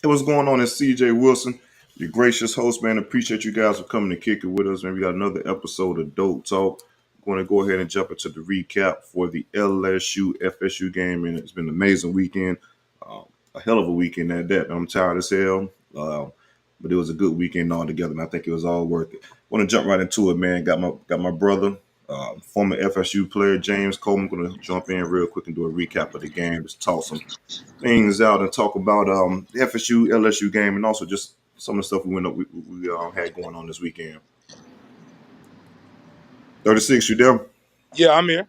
Hey, what's going on? It's CJ Wilson, your gracious host, man. Appreciate you guys for coming to kick it with us, man. We got another episode of Dope Talk. Going to go ahead and jump into the recap for the LSU FSU game, and it's been an amazing weekend. Uh, a hell of a weekend at that. I'm tired as hell, but it was a good weekend altogether, and I think it was all worth it. Want to jump right into it, man. Got my brother, former FSU player James Coleman, going to jump in real quick and do a recap of the game. Just talk some things out and talk about the FSU LSU game and also just some of the stuff we had going on this weekend. 36, you there? Yeah, I'm here.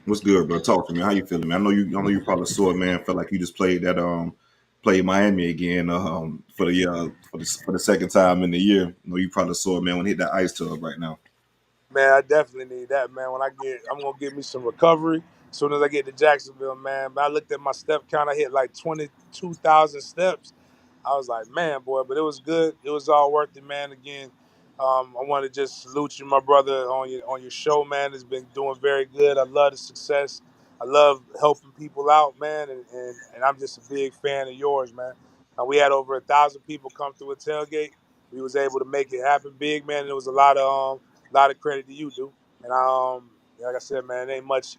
What's good, bro? Talk to me. How you feeling, man? I know you probably saw it, man. Felt like you just played Miami again for the second time in the year. I know you probably saw it, man, when he hit that ice tub right now. Man, I definitely need that, man. I'm gonna get me some recovery as soon as I get to Jacksonville, man. But I looked at my step count, I hit like 22,000 steps. I was like, man, boy, but it was good. It was all worth it, man. Again, I want to just salute you, my brother, on your show, man. It's been doing very good. I love the success. I love helping people out, man, and I'm just a big fan of yours, man. We had over 1,000 people come through a tailgate. We was able to make it happen big, man. And it was a lot of credit to you, dude. And like I said, man, ain't much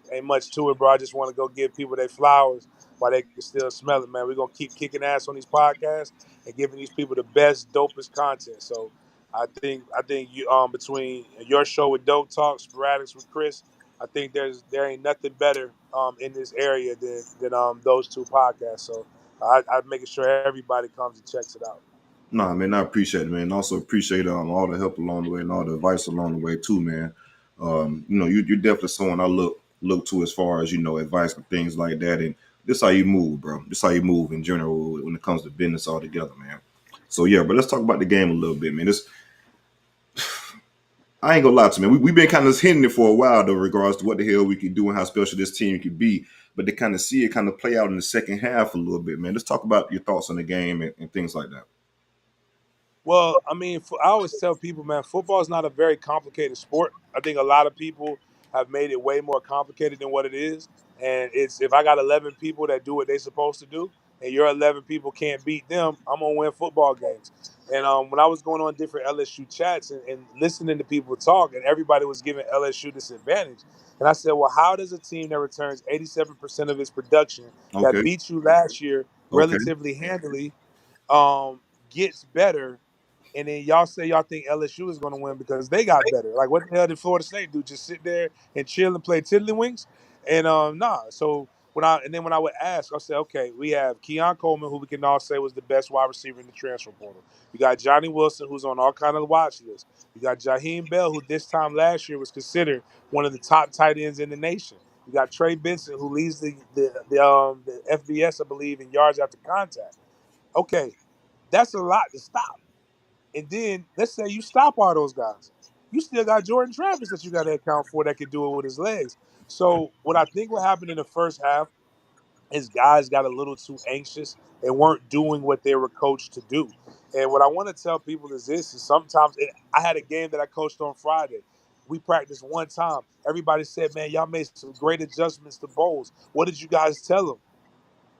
to it, bro. I just want to go give people their flowers while they can still smell it, man. We're gonna keep kicking ass on these podcasts and giving these people the best, dopest content. So I think you between your show with Dope Talk, Sporadics with Chris, I think there ain't nothing better in this area than those two podcasts. So I'm making sure everybody comes and checks it out. Nah, man, I appreciate it, man. Also appreciate all the help along the way and all the advice along the way too, man. You're definitely someone I look to as far as advice and things like that. And this how you move, bro. This how you move in general when it comes to business altogether, man. So yeah, but let's talk about the game a little bit, man. This I ain't gonna lie to you, man. We've been kind of hitting it for a while though, regards to what the hell we can do and how special this team could be. But to kind of see it kind of play out in the second half a little bit, man. Let's talk about your thoughts on the game and things like that. Well, I mean, I always tell people, man, football is not a very complicated sport. I think a lot of people have made it way more complicated than what it is. And it's if I got 11 people that do what they're supposed to do, and your 11 people can't beat them, I'm gonna win football games. And when I was going on different LSU chats and listening to people talk, and everybody was giving LSU this advantage, and I said, well, how does a team that returns 87% of its production that Okay, beat you last year okay. relatively handily gets better, and then y'all say y'all think LSU is going to win because they got better. Like, what the hell did Florida State do? Just sit there and chill and play tiddlywinks? And nah. So when I would ask, I said, okay, we have Keon Coleman, who we can all say was the best wide receiver in the transfer portal. You got Johnny Wilson, who's on all kind of watch lists. You got Jaheim Bell, who this time last year was considered one of the top tight ends in the nation. You got Trey Benson, who leads the FBS, I believe, in yards after contact. Okay, that's a lot to stop. And then let's say you stop all those guys. You still got Jordan Travis that you got to account for that can do it with his legs. So what I think what happened in the first half is guys got a little too anxious and weren't doing what they were coached to do. And what I want to tell people is this: is sometimes I had a game that I coached on Friday. We practiced one time. Everybody said, "Man, y'all made some great adjustments to bowls." What did you guys tell them?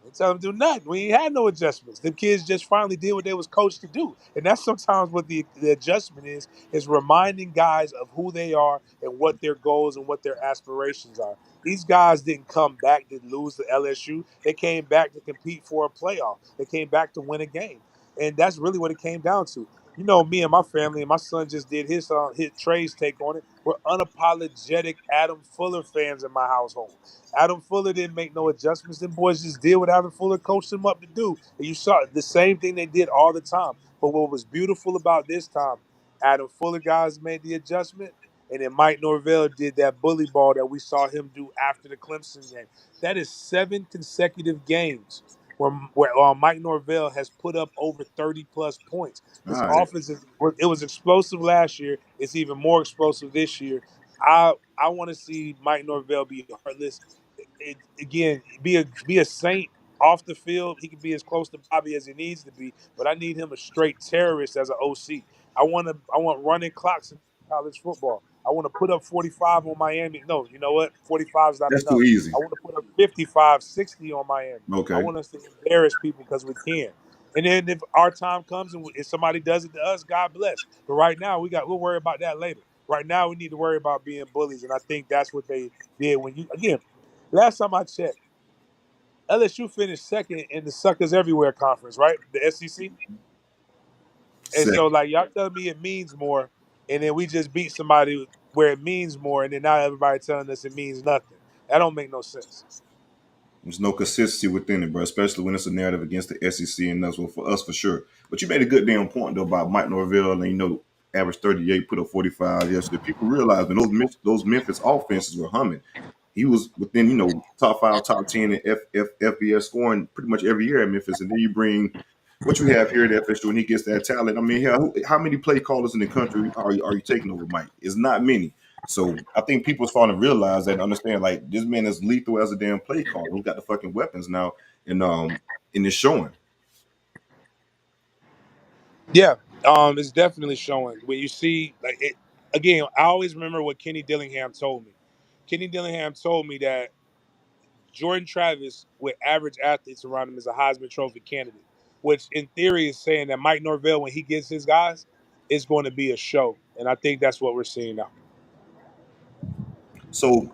They tell them to do nothing. We ain't had no adjustments. The kids just finally did what they was coached to do. And that's sometimes what the adjustment is reminding guys of who they are and what their goals and what their aspirations are. These guys didn't come back to lose to LSU. They came back to compete for a playoff. They came back to win a game. And that's really what it came down to. You know, me and my family and my son just did his Trey's take on it. We're unapologetic Adam Fuller fans in my household. Adam Fuller didn't make no adjustments. Them boys just did what Adam Fuller coached them up to do. And you saw the same thing they did all the time. But what was beautiful about this time, Adam Fuller guys made the adjustment, and then Mike Norvell did that bully ball that we saw him do after the Clemson game. That is 7 consecutive games where Mike Norvell has put up over 30 plus points. All This right. offense it was explosive last year. It's even more explosive this year. I want to see Mike Norvell be heartless. Again, be a saint off the field. He can be as close to Bobby as he needs to be, but I need him a straight terrorist as an OC. I want running clocks in college football. I want to put up 45 on Miami. No, you know what? 45 is not That's too enough. easy. I want to put up 55, 60 on Miami. I Okay. want us to embarrass people because we can. And then if our time comes and if somebody does it to us, God bless. But right now, we'll worry about that later. Right now, we need to worry about being bullies, and I think that's what they did. When you again, last time I checked, LSU finished second in the Suckers Everywhere Conference, right? The SEC. And so, Second, like, y'all telling me it means more, and then we just beat somebody where it means more, and then now everybody telling us it means nothing. That don't make no sense. there's no consistency within it, bro. Especially when it's a narrative against the SEC and that's what for us for sure. But you made a good damn point though about Mike Norvell and average 38, put up 45 yesterday. People realize when those Memphis offenses were humming, he was within top five, top 10 in FBS scoring pretty much every year at Memphis. And then you bring what you have here at FSU, and he gets that talent. I mean, hell, how many play callers in the country are you taking over Mike? It's not many. So I think people's starting to realize that and understand like this man is lethal as a damn play caller. He got the fucking weapons now, and it's showing. Yeah, it's definitely showing when you see like it. Again, I always remember what Kenny Dillingham told me. Kenny Dillingham told me that Jordan Travis, with average athletes around him, is a Heisman Trophy candidate, which in theory is saying that Mike Norvell, when he gets his guys, is going to be a show, and I think that's what we're seeing now. So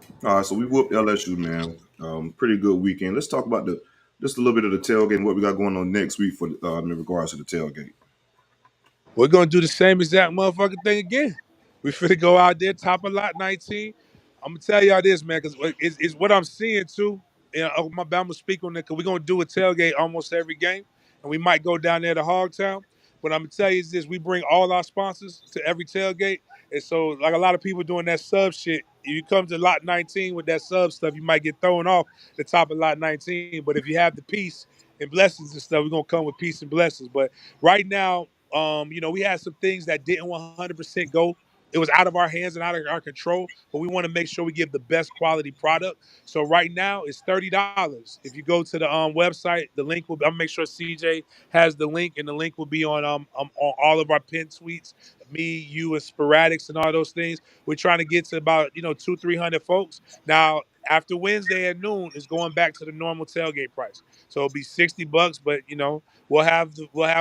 we whooped LSU, man. Pretty good weekend. Let's talk about the just a little bit of the tailgate and what we got going on next week for in regards to the tailgate. We're gonna do the same exact motherfucking thing again. We finna go out there, top of lot 19. I'm gonna tell y'all this, man, because it's what I'm seeing too. And my Bama speak on it, because we're gonna do a tailgate almost every game, and we might go down there to Hogtown. But I'm gonna tell you is this: we bring all our sponsors to every tailgate, and so like a lot of people doing that sub shit. If you come to lot 19 with that sub stuff, you might get thrown off the top of lot 19. But if you have the peace and blessings and stuff, we're gonna come with peace and blessings. But right now, we had some things that didn't 100% go. It was out of our hands and out of our control, but we want to make sure we give the best quality product. So right now it's $30. If you go to the website, the link will. I'll make sure CJ has the link, and the link will be on all of our pin tweets. Me, you, and sporadics and all those things. We're trying to get to about 200-300 folks now. After Wednesday at noon, it's going back to the normal tailgate price. So it'll be $60, but we'll have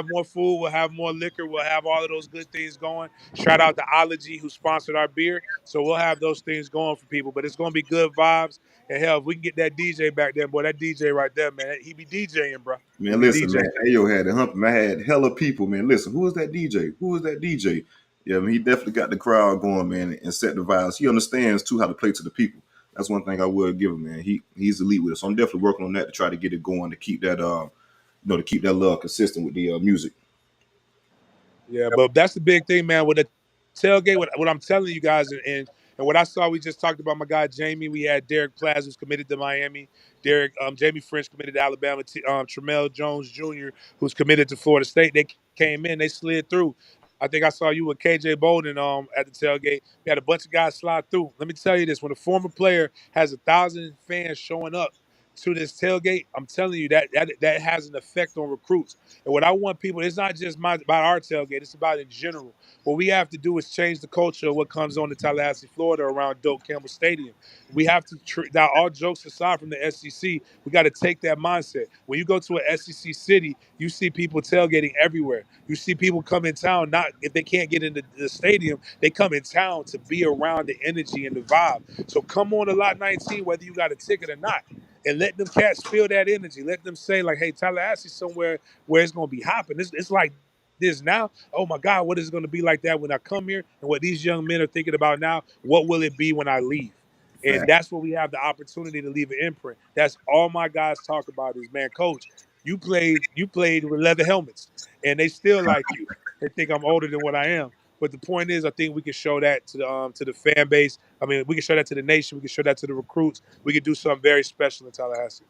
more food, we'll have more liquor, we'll have all of those good things going. Shout out to Ology who sponsored our beer. So we'll have those things going for people. But it's gonna be good vibes. And hell, if we can get that DJ back there, boy, that DJ right there, man, he be DJing, bro. He Man, be listen, man. DJing. Ayo had to hump him. I had hella people, man. Listen, who is that DJ? Who is that DJ? Yeah, I mean, he definitely got the crowd going, man, and set the vibes. He understands too how to play to the people. That's one thing I would give him, man. He's elite with it. So I'm definitely working on that to try to get it going to keep that to keep that love consistent with the music. Yeah, but that's the big thing, man. With the tailgate, what I'm telling you guys, and what I saw, we just talked about my guy Jamie. We had Derek Plaz, who's committed to Miami. Jamie French committed to Alabama. Tramel Jones Jr., who's committed to Florida State. They came in, they slid through. I think I saw you with KJ Bolden at the tailgate. We had a bunch of guys slide through. Let me tell you this: when a former player has 1,000 fans showing up to this tailgate, I'm telling you that has an effect on recruits. And what I want people, it's not just about our tailgate, it's about in general. What we have to do is change the culture of what comes on to Tallahassee, Florida around Doak Campbell Stadium. We have to, now all jokes aside from the SEC, we got to take that mindset. When you go to an SEC city, you see people tailgating everywhere. You see people come in town, not if they can't get into the stadium, they come in town to be around the energy and the vibe. So come on to Lot 19, whether you got a ticket or not. And let them cats feel that energy. Let them say, like, hey, Tallahassee's somewhere where it's going to be hopping. It's like this now. Oh my God, what is it going to be like that when I come here? And what these young men are thinking about now, what will it be when I leave? And Fact. that's what we have the opportunity to leave an imprint. That's all my guys talk about is, man, coach, you played with leather helmets, and they still like you. They think I'm older than what I am. But the point is, I think we can show that to the fan base. I mean, we can show that to the nation. We can show that to the recruits. We can do something very special in Tallahassee.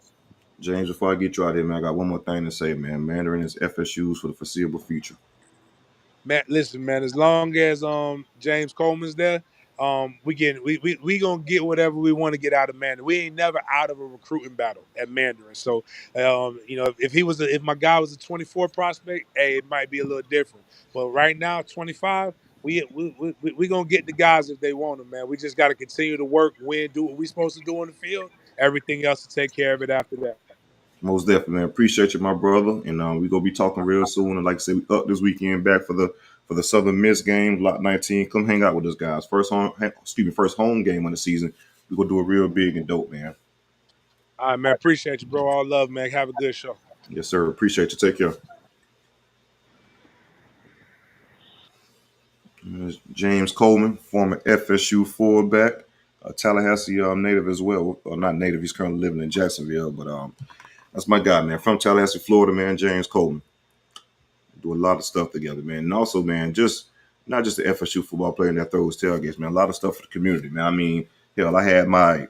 James, before I get you out here, man, I got one more thing to say, man. Mandarin is FSU's for the foreseeable future. Man, listen, man. As long as James Coleman's there, we gonna get whatever we want to get out of Mandarin. We ain't never out of a recruiting battle at Mandarin. So, if my guy was a 24 prospect, hey, it might be a little different. But right now, 25, we gonna get the guys if they want them, man. We just got to continue to work, win, do what we supposed to do on the field. Everything else to take care of it after that. Most definitely, man. Appreciate you, my brother. And we gonna be talking real soon. And like I said, we up this weekend back for the Southern Miss game, Lot 19. Come hang out with us, guys. First home game of the season. We gonna do a real big and dope, man. All right, man. Appreciate you, bro. All love, man. Have a good show. Yes, sir. Appreciate you. Take care. James Coleman, former FSU fullback, Tallahassee native as well. Well, not native. He's currently living in Jacksonville, but that's my guy, man. From Tallahassee, Florida, man. James Coleman. Do a lot of stuff together, man. And also, man, just not just the FSU football player that throws tailgates, man. A lot of stuff for the community, man. I mean, hell, I had my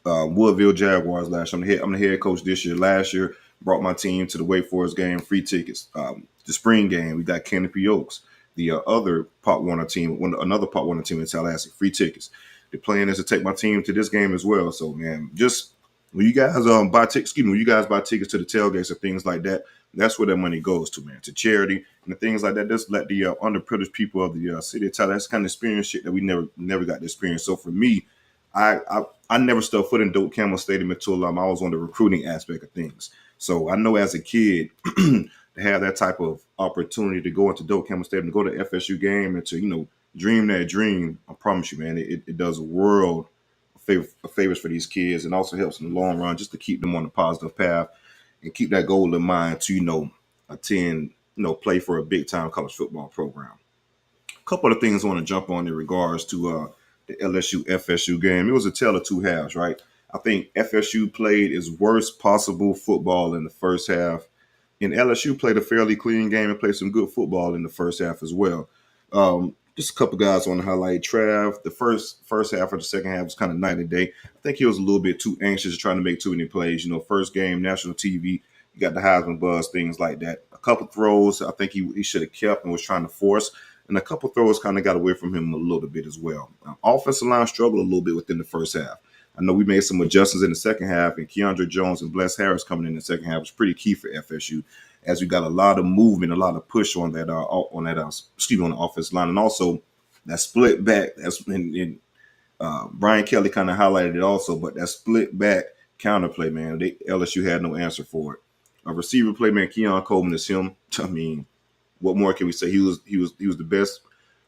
Woodville Jaguars last year. I'm the head coach this year. Last year, brought my team to the Wake Forest game, free tickets. The spring game, we got Canopy Oaks. The other Pop Warner team, another Pop Warner team in Tallahassee, free tickets. The plan is to take my team to this game as well. So, man, just when you guys when you guys buy tickets to the tailgates and things like that, that's where that money goes to, man, to charity and the things like that. Just let the underprivileged people of the city of Tallahassee kind of experience shit that we never got to experience. So for me, I never stepped foot in Doak Campbell Stadium until I was on the recruiting aspect of things. So I know as a kid to have that type of opportunity to go into Doak Campbell Stadium, to go to FSU game, and to dream that dream. I promise you, man, it does a world of favors for these kids, and also helps in the long run just to keep them on the positive path and keep that goal in mind to attend play for a big time college football program. A couple of things I want to jump on in regards to the LSU FSU game. It was a tale of two halves, right? I think FSU played its worst possible football in the first half, and LSU played a fairly clean game and played some good football in the first half as well. Just a couple guys on the highlight. Trav, the first half or the second half was kind of night and day. I think he was a little bit too anxious trying to make too many plays. First game, national TV, you got the Heisman buzz, things like that. A couple throws I think he should have kept and was trying to force, and a couple throws kind of got away from him a little bit as well. Offensive line struggled a little bit within the first half. I know we made some adjustments in the second half, and Keandre Jones and Bless Harris coming in the second half was pretty key for FSU, as we got a lot of movement, a lot of push on that on the offensive line, and also that split back. Brian Kelly kind of highlighted it also, but that split back counterplay, man, LSU had no answer for it. A receiver play, man, Keon Coleman is him. I mean, what more can we say? He was the best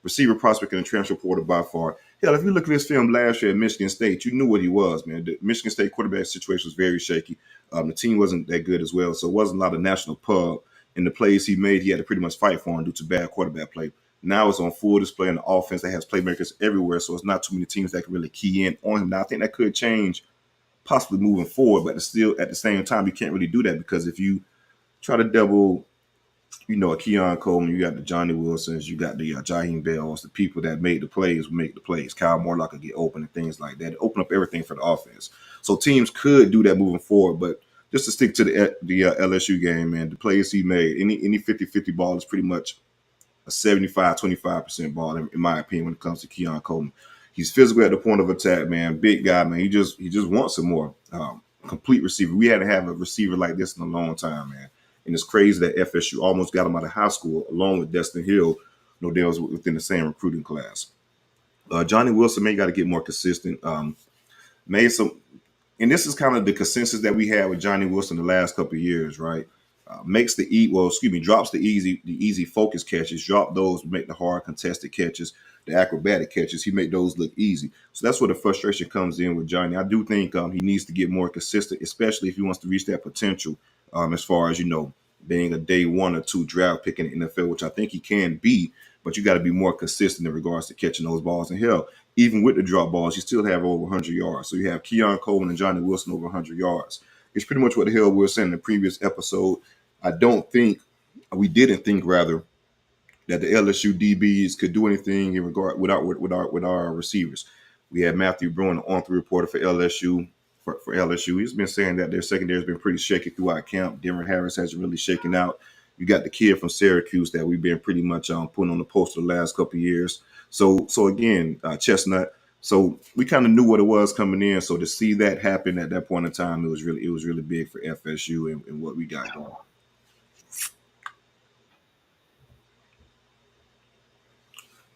receiver prospect in the transfer portal by far. Hell, if you look at his film last year at Michigan State, you knew what he was, man. The Michigan State quarterback situation was very shaky. The team wasn't that good as well, so it wasn't a lot of national pub. In the plays he made, he had to pretty much fight for him due to bad quarterback play. Now it's on full display in the offense that has playmakers everywhere, so it's not too many teams that can really key in on him. Now, I think that could change possibly moving forward, but still at the same time, you can't really do that because if you try to double a Keon Coleman, you got the Johnny Wilsons, you got the Jaheim Bells, the people that made the plays will make the plays. Kyle Morlock will get open and things like that. Open up everything for the offense. So teams could do that moving forward, but just to stick to the LSU game, man, the plays he made, any 50-50 ball is pretty much a 75-25% ball, in my opinion, when it comes to Keon Coleman. He's physical at the point of attack, man. Big guy, man. He just wants some more. Complete receiver. We had to have a receiver like this in a long time, man. And it's crazy that FSU almost got him out of high school along with Destin Hill. No, they was within the same recruiting class. Johnny Wilson may got to get more consistent. Made some, and this is kind of the consensus that we had with Johnny Wilson the last couple of years, right? Drops the easy focus catches, drop those, make the hard contested catches, the acrobatic catches. He make those look easy. So that's where the frustration comes in with Johnny. I do think he needs to get more consistent, especially if he wants to reach that potential. As far as being a day 1 or 2 draft pick in the NFL, which I think he can be, but you got to be more consistent in regards to catching those balls. And hell, even with the drop balls, you still have over 100 yards. So you have Keon Coleman and Johnny Wilson over 100 yards. It's pretty much what the hell we were saying in the previous episode. We didn't think rather that the LSU DBs could do anything in regard with our receivers. We had Matthew Bruin, the on-three reporter for LSU. For LSU, he's been saying that their secondary has been pretty shaky throughout camp. Denver Harris hasn't really shaken out. You got the kid from Syracuse that we've been pretty much putting on the poster the last couple of years. So again, Chestnut. So we kind of knew what it was coming in. So to see that happen at that point in time, it was really big for FSU and what we got going.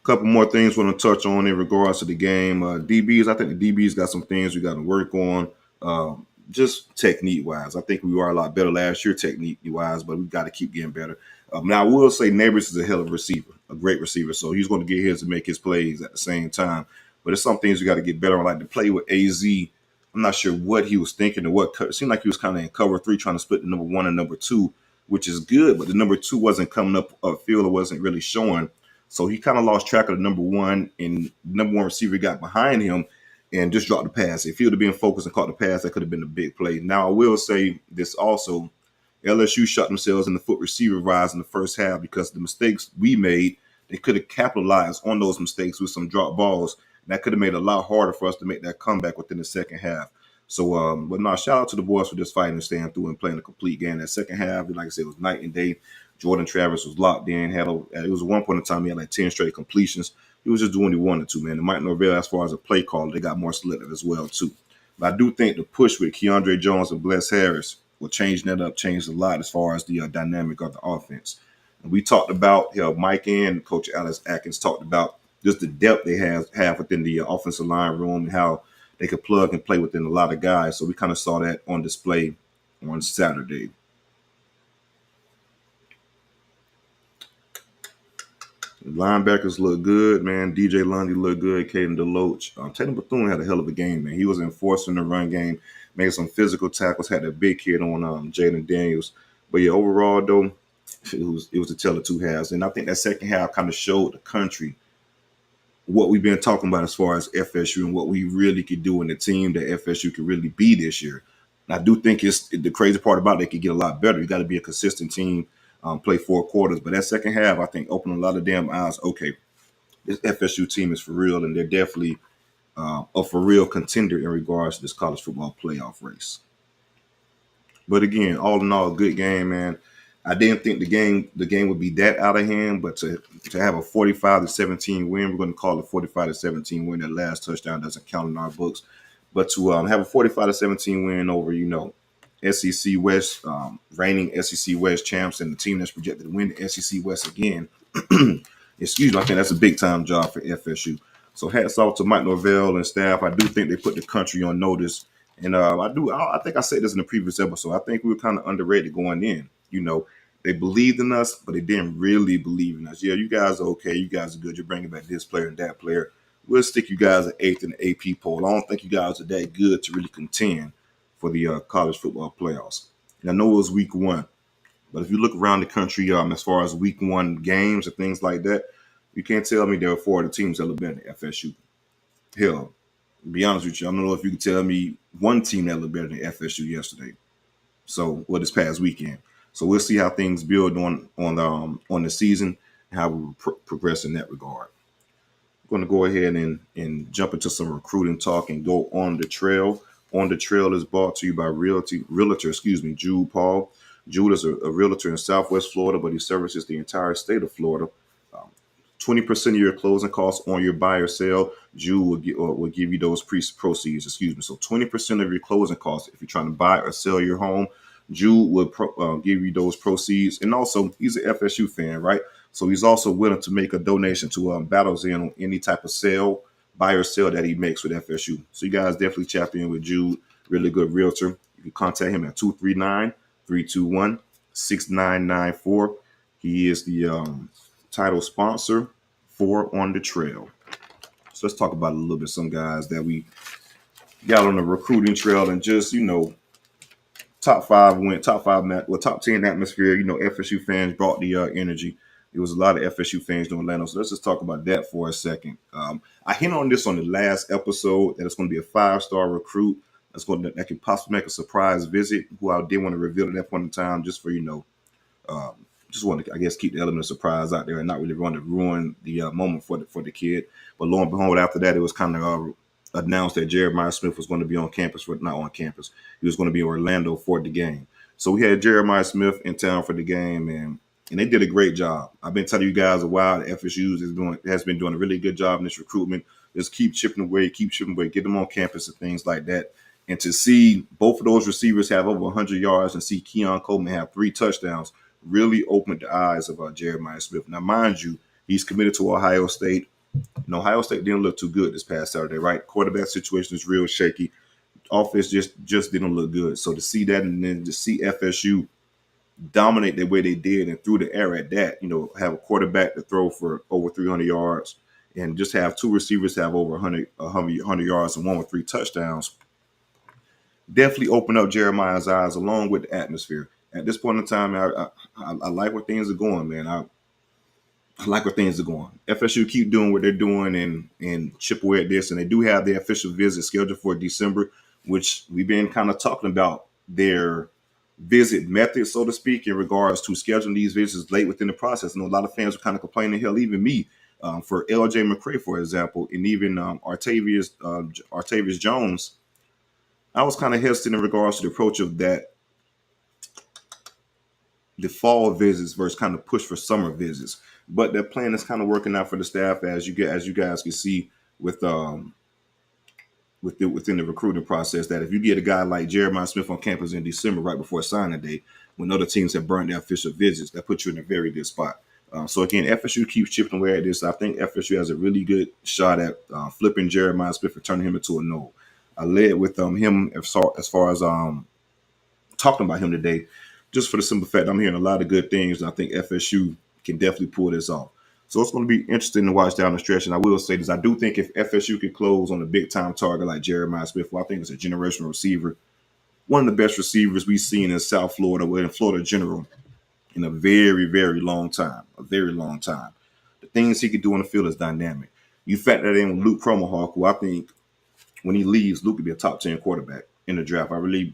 Couple more things we want to touch on in regards to the game. DBs, I think the DBs got some things we got to work on. just technique wise. I think we were a lot better last year technique wise, but we got to keep getting better. Now I will say Neighbors is a hell of a receiver, a great receiver. So he's going to get his to make his plays at the same time. But there's some things we got to get better on, like to play with AZ. I'm not sure what he was thinking or what. It seemed like he was kind of in cover three, trying to split the number one and number two, which is good. But the number two wasn't coming up field, or wasn't really showing. So he kind of lost track of the number one, and the number one receiver got behind him and just dropped the pass. If he would have been focused and caught the pass, that could have been a big play. Now I will say this also: LSU shot themselves in the foot receiver rise in the first half because the mistakes we made, they could have capitalized on those mistakes with some drop balls. And that could have made it a lot harder for us to make that comeback within the second half. So, but no, shout out to the boys for just fighting and staying through and playing a complete game. That second half, like I said, it was night and day. Jordan Travis was locked in. It was one point in time he had like 10 straight completions. He was just doing what he wanted to, man. And Mike Norvell, as far as a play caller, they got more selective as well, too. But I do think the push with Keandre Jones and Bless Harris will change that up, change a lot as far as the dynamic of the offense. And we talked about, Mike and Coach Alex Atkins talked about just the depth they have within the offensive line room and how they could plug and play within a lot of guys. So we kind of saw that on display on Saturday. The linebackers look good, man. DJ Lundy looked good. Caden DeLoach. Tatum Bethune had a hell of a game, man. He was enforcing the run game, made some physical tackles, had a big hit on Jaden Daniels. But yeah, overall though, it was a tale of two halves. And I think that second half kind of showed the country what we've been talking about as far as FSU and what we really could do in the team that FSU could really be this year. And I do think it's the crazy part about it, they could get a lot better. You got to be a consistent team, play 4 quarters. But that second half, I think, opened a lot of damn eyes. Okay, this FSU team is for real, and they're definitely a for real contender in regards to this college football playoff race. But again, all in all, a good game, man. I didn't think the game would be that out of hand, but to have a 45-17 win, we're going to call it 45-17 win. That last touchdown doesn't count in our books, but to have a 45-17 win over SEC West, reigning SEC West champs, and the team that's projected to win the SEC West again. Excuse me, I think that's a big time job for FSU. So hats off to Mike Norvell and staff. I do think they put the country on notice. And I think I said this in the previous episode. I think we were kind of underrated going in. They believed in us, but they didn't really believe in us. Yeah, you guys are okay. You guys are good. You're bringing back this player and that player. We'll stick you guys at eighth in the AP poll. I don't think you guys are that good to really contend for the college football playoffs. And I know it was week one, but if you look around the country, as far as week one games and things like that, you can't tell me there are 4 of the teams that have been at FSU. Hell, to be honest with you, I don't know if you can tell me one team that looked better than FSU yesterday. So, this past weekend. So we'll see how things build on the season and how we progress in that regard. I'm going to go ahead and jump into some recruiting talk and go on the trail. On the Trail is brought to you by realtor, Jude Paul. Jude is a realtor in Southwest Florida, but he services the entire state of Florida. 20% of your closing costs on your buy or sale, Jude will give you those proceeds. So 20% of your closing costs if you're trying to buy or sell your home, Jude will give you those proceeds. And also, he's an FSU fan, right? So he's also willing to make a donation to Battles In on any type of sale, buy or sell that he makes with FSU. So you guys definitely tap in with Jude, really good realtor. You can contact him at 239-321-6994. He is the title sponsor for On the Trail. So let's talk about a little bit some guys that we got on the recruiting trail and just, top 10 atmosphere. FSU fans brought the energy. There was a lot of FSU fans in Orlando. So let's just talk about that for a second. I hit on this on the last episode that it's going to be a 5-star recruit that can possibly make a surprise visit, who I did want to reveal at that point in time just for, just want to, I guess, keep the element of surprise out there and not really want to ruin the moment for the kid. But lo and behold, after that, it was kind of announced that Jeremiah Smith was going to be on campus, not on campus. He was going to be in Orlando for the game. So we had Jeremiah Smith in town for the game, and they did a great job. I've been telling you guys a while, the FSU has been doing a really good job in this recruitment. Just keep chipping away, get them on campus and things like that. And to see both of those receivers have over 100 yards and see Keon Coleman have 3 touchdowns really opened the eyes of Jeremiah Smith. Now, mind you, he's committed to Ohio State. Ohio State didn't look too good this past Saturday, right? Quarterback situation is real shaky. offense just didn't look good. So to see that and then to see FSU dominate the way they did and through the air at that, have a quarterback to throw for over 300 yards and just have two receivers have over 100 yards and one with 3 touchdowns, definitely opened up Jeremiah's eyes along with the atmosphere. At this point in time, I like where things are going, man. I like where things are going. FSU keep doing what they're doing and chip away at this, and they do have the official visit scheduled for December, which we've been kind of talking about their visit method, so to speak, in regards to scheduling these visits late within the process. I know a lot of fans were kind of complaining, hell, even me, for LJ McCray, for example, and even Artavius Jones. I was kind of hesitant in regards to the approach of that, the fall visits versus kind of push for summer visits. But that plan is kind of working out for the staff, as you guys can see with within the recruiting process, that if you get a guy like Jeremiah Smith on campus in December, right before signing day, when other teams have burned their official visits, that puts you in a very good spot. So again, FSU keeps chipping away at this. I think FSU has a really good shot at flipping Jeremiah Smith and turning him into a no. I led with him as far as talking about him today, just for the simple fact I'm hearing a lot of good things, and I think FSU can definitely pull this off. So it's going to be interesting to watch down the stretch. And I will say this: I do think if FSU could close on a big time target like Jeremiah Smith, well, I think it's a generational receiver, one of the best receivers we've seen in South Florida, or in Florida in general, in a very, very long time. A very long time. The things he could do on the field is dynamic. You factor that in with Luke Cromarhawk, who I think when he leaves, Luke could be a top 10 quarterback in the draft. I really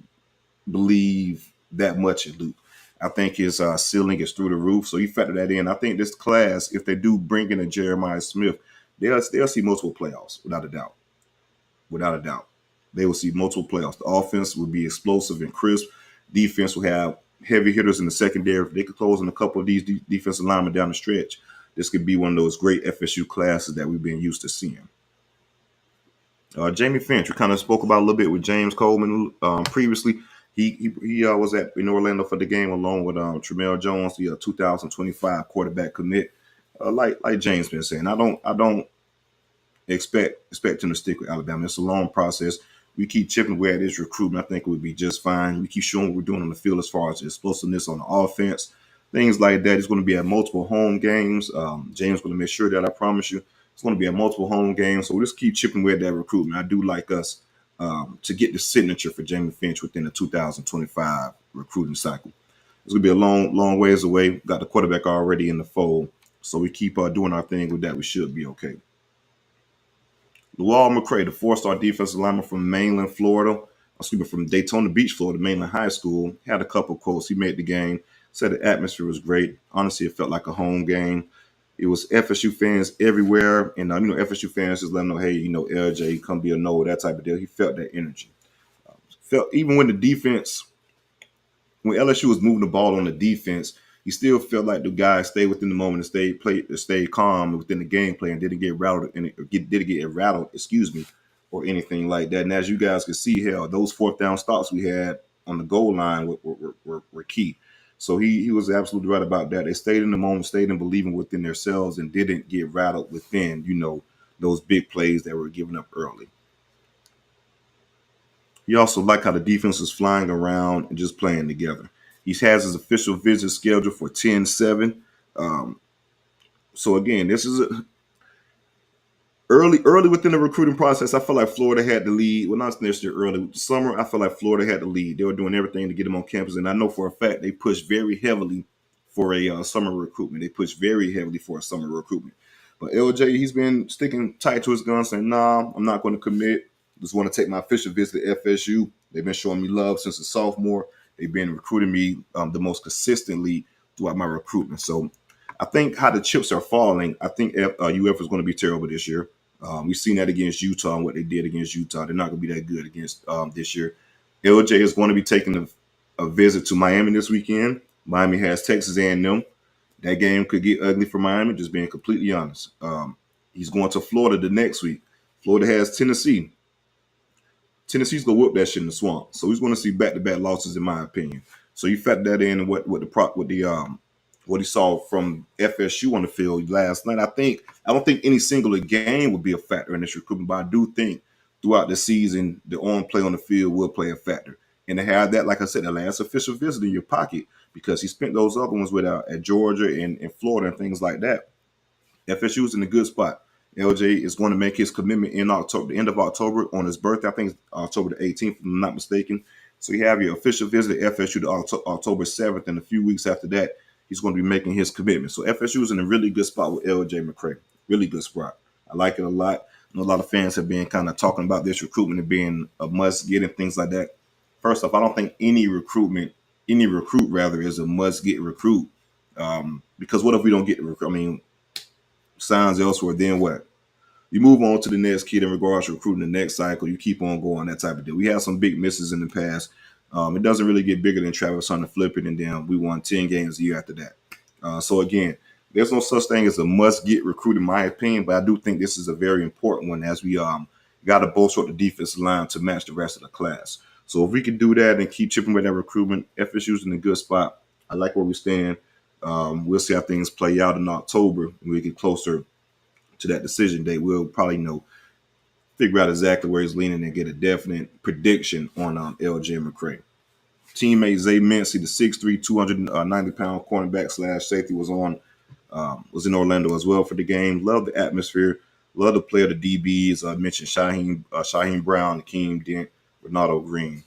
believe that much in Luke. I think his ceiling is through the roof. So you factor that in. I think this class, if they do bring in a Jeremiah Smith, they'll see multiple playoffs, without a doubt. Without a doubt. They will see multiple playoffs. The offense will be explosive and crisp. Defense will have heavy hitters in the secondary. If they could close on a couple of these defensive linemen down the stretch, this could be one of those great FSU classes that we've been used to seeing. Jamie Finch, we kind of spoke about a little bit with James Coleman previously. He was in Orlando for the game along with Tramel Jones, the 2025 quarterback commit. Like James been saying, I don't expect him to stick with Alabama. It's a long process. We keep chipping away at this recruitment. I think it would be just fine. We keep showing what we're doing on the field as far as explosiveness on the offense, things like that. He's going to be at multiple home games. James is going to make sure that, I promise you. It's going to be at multiple home games. So we'll just keep chipping away at that recruitment. I do like us to get the signature for Jamie Finch within the 2025 recruiting cycle. It's going to be a long ways away. Got the quarterback already in the fold. So we keep doing our thing with that. We should be okay. Lual McCray, the 4-star defensive lineman from mainland Florida, from Daytona Beach, Florida, mainland high school, had a couple quotes. He made the game, said the atmosphere was great. Honestly, it felt like a home game. It was FSU fans everywhere, and FSU fans just let him know, hey, LJ, come be a no, that type of deal. He felt that energy. Felt even when LSU was moving the ball on the defense, he still felt like the guys stayed within the moment and stayed calm within the gameplay and didn't get rattled, or anything like that. And as you guys can see, hell, those 4th down stops we had on the goal line were key. So he was absolutely right about that. They stayed in the moment, stayed in believing within themselves, and didn't get rattled within, those big plays that were given up early. He also liked how the defense was flying around and just playing together. He has his official visit scheduled for 10-7. So again, this is early within the recruiting process. I feel like Florida had the lead. Well, not necessarily early. Summer, I feel like Florida had the lead. They were doing everything to get him on campus, and I know for a fact they pushed very heavily for a summer recruitment. They pushed very heavily for a summer recruitment. But LJ, he's been sticking tight to his gun, saying, "Nah, I'm not going to commit. Just want to take my official visit to FSU. They've been showing me love since a sophomore. They've been recruiting me the most consistently throughout my recruitment. So I think how the chips are falling, I think UF is going to be terrible this year. We've seen that against Utah and what they did against Utah. They're not going to be that good against this year. LJ is going to be taking a visit to Miami this weekend. Miami has Texas A&M. That game could get ugly for Miami, just being completely honest. He's going to Florida the next week. Florida has Tennessee. Tennessee's gonna whoop that shit in the swamp. So he's going to see back-to-back losses, in my opinion. So you factor that in and what he saw from FSU on the field last night. I don't think any singular game would be a factor in this recruitment, but I do think throughout the season, the on play on the field will play a factor. And to have that, like I said, the last official visit in your pocket, because he spent those other ones with at Georgia and Florida and things like that. FSU is in a good spot. LJ is going to make his commitment in October, the end of October, on his birthday. I think it's October the 18th, if I'm not mistaken. So you have your official visit at FSU to October 7th, and a few weeks after that, he's going to be making his commitment. So FSU is in a really good spot with LJ McCray. Really good spot. I like it a lot. I know a lot of fans have been kind of talking about this recruitment and being a must get and things like that. First off, I don't think any recruit rather, is a must get recruit. Because what if we don't get the recruit? I mean, signs elsewhere, then what? You move on to the next kid in regards to recruiting the next cycle. You keep on going, that type of deal. We had some big misses in the past. It doesn't really get bigger than Travis Hunter flipping, and then we won 10 games a year after that. So again, there's no such thing as a must-get recruit, in my opinion, but I do think this is a very important one as we got to bolster up the defensive line to match the rest of the class. So if we can do that and keep chipping with that recruitment, FSU's in a good spot. I like where we stand. We'll see how things play out in October when we get closer to that decision date. We'll probably figure out exactly where he's leaning and get a definite prediction on LJ McCray. Teammate Zay Mincy, the 6'3", 290-pound cornerback slash safety, was in Orlando as well for the game. Love the atmosphere. Love to play the DBs. I mentioned Shaheem Brown, Akeem Dent, Ronaldo Green.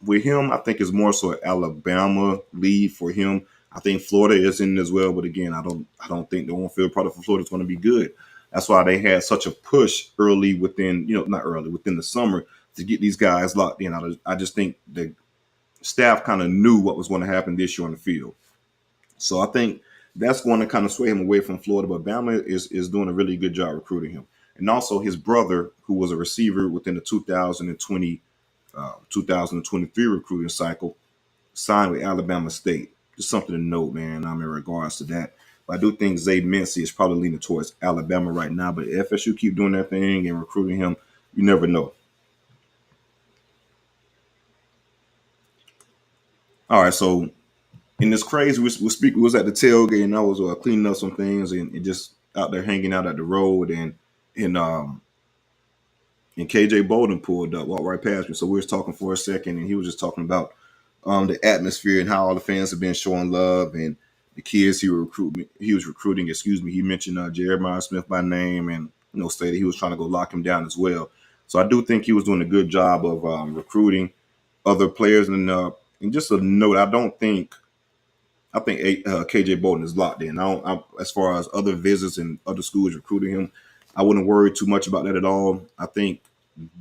With him, I think it's more so an Alabama lead for him. I think Florida is in as well, but again, I don't think the on-field product for Florida is going to be good. That's why they had such a push early within the summer to get these guys locked in. I just think the staff kind of knew what was going to happen this year on the field. So I think that's going to kind of sway him away from Florida, but Bama is doing a really good job recruiting him. And also his brother, who was a receiver within the 2023 recruiting cycle, signed with Alabama State. Just something to note, man, in regards to that. But I do think Zay Mincy is probably leaning towards Alabama right now. But if FSU keep doing their thing and recruiting him, you never know. All right, so in this crazy, we was at the tailgate, and I was cleaning up some things and just out there hanging out at the road, and KJ Bolden pulled up, walked right past me. So we was talking for a second, and he was just talking about the atmosphere and how all the fans have been showing love and the kids he was recruiting. Excuse me. He mentioned Jeremiah Smith by name, and stated he was trying to go lock him down as well. So I do think he was doing a good job of recruiting other players. And just a note, I think KJ Bolden is locked in. As far as other visits and other schools recruiting him, I wouldn't worry too much about that at all. I think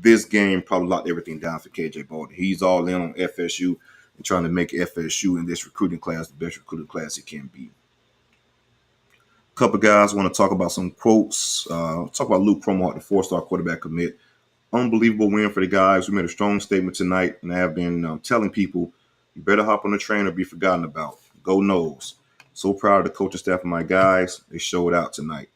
this game probably locked everything down for KJ Bolden. He's all in on FSU and trying to make FSU in this recruiting class the best recruiting class it can be. A couple guys want to talk about some quotes. Talk about Luke Promo, the 4-star quarterback commit. Unbelievable win for the guys. We made a strong statement tonight, and I have been telling people, you better hop on the train or be forgotten about. Go Noles. So proud of the coaching staff of my guys. They showed out tonight.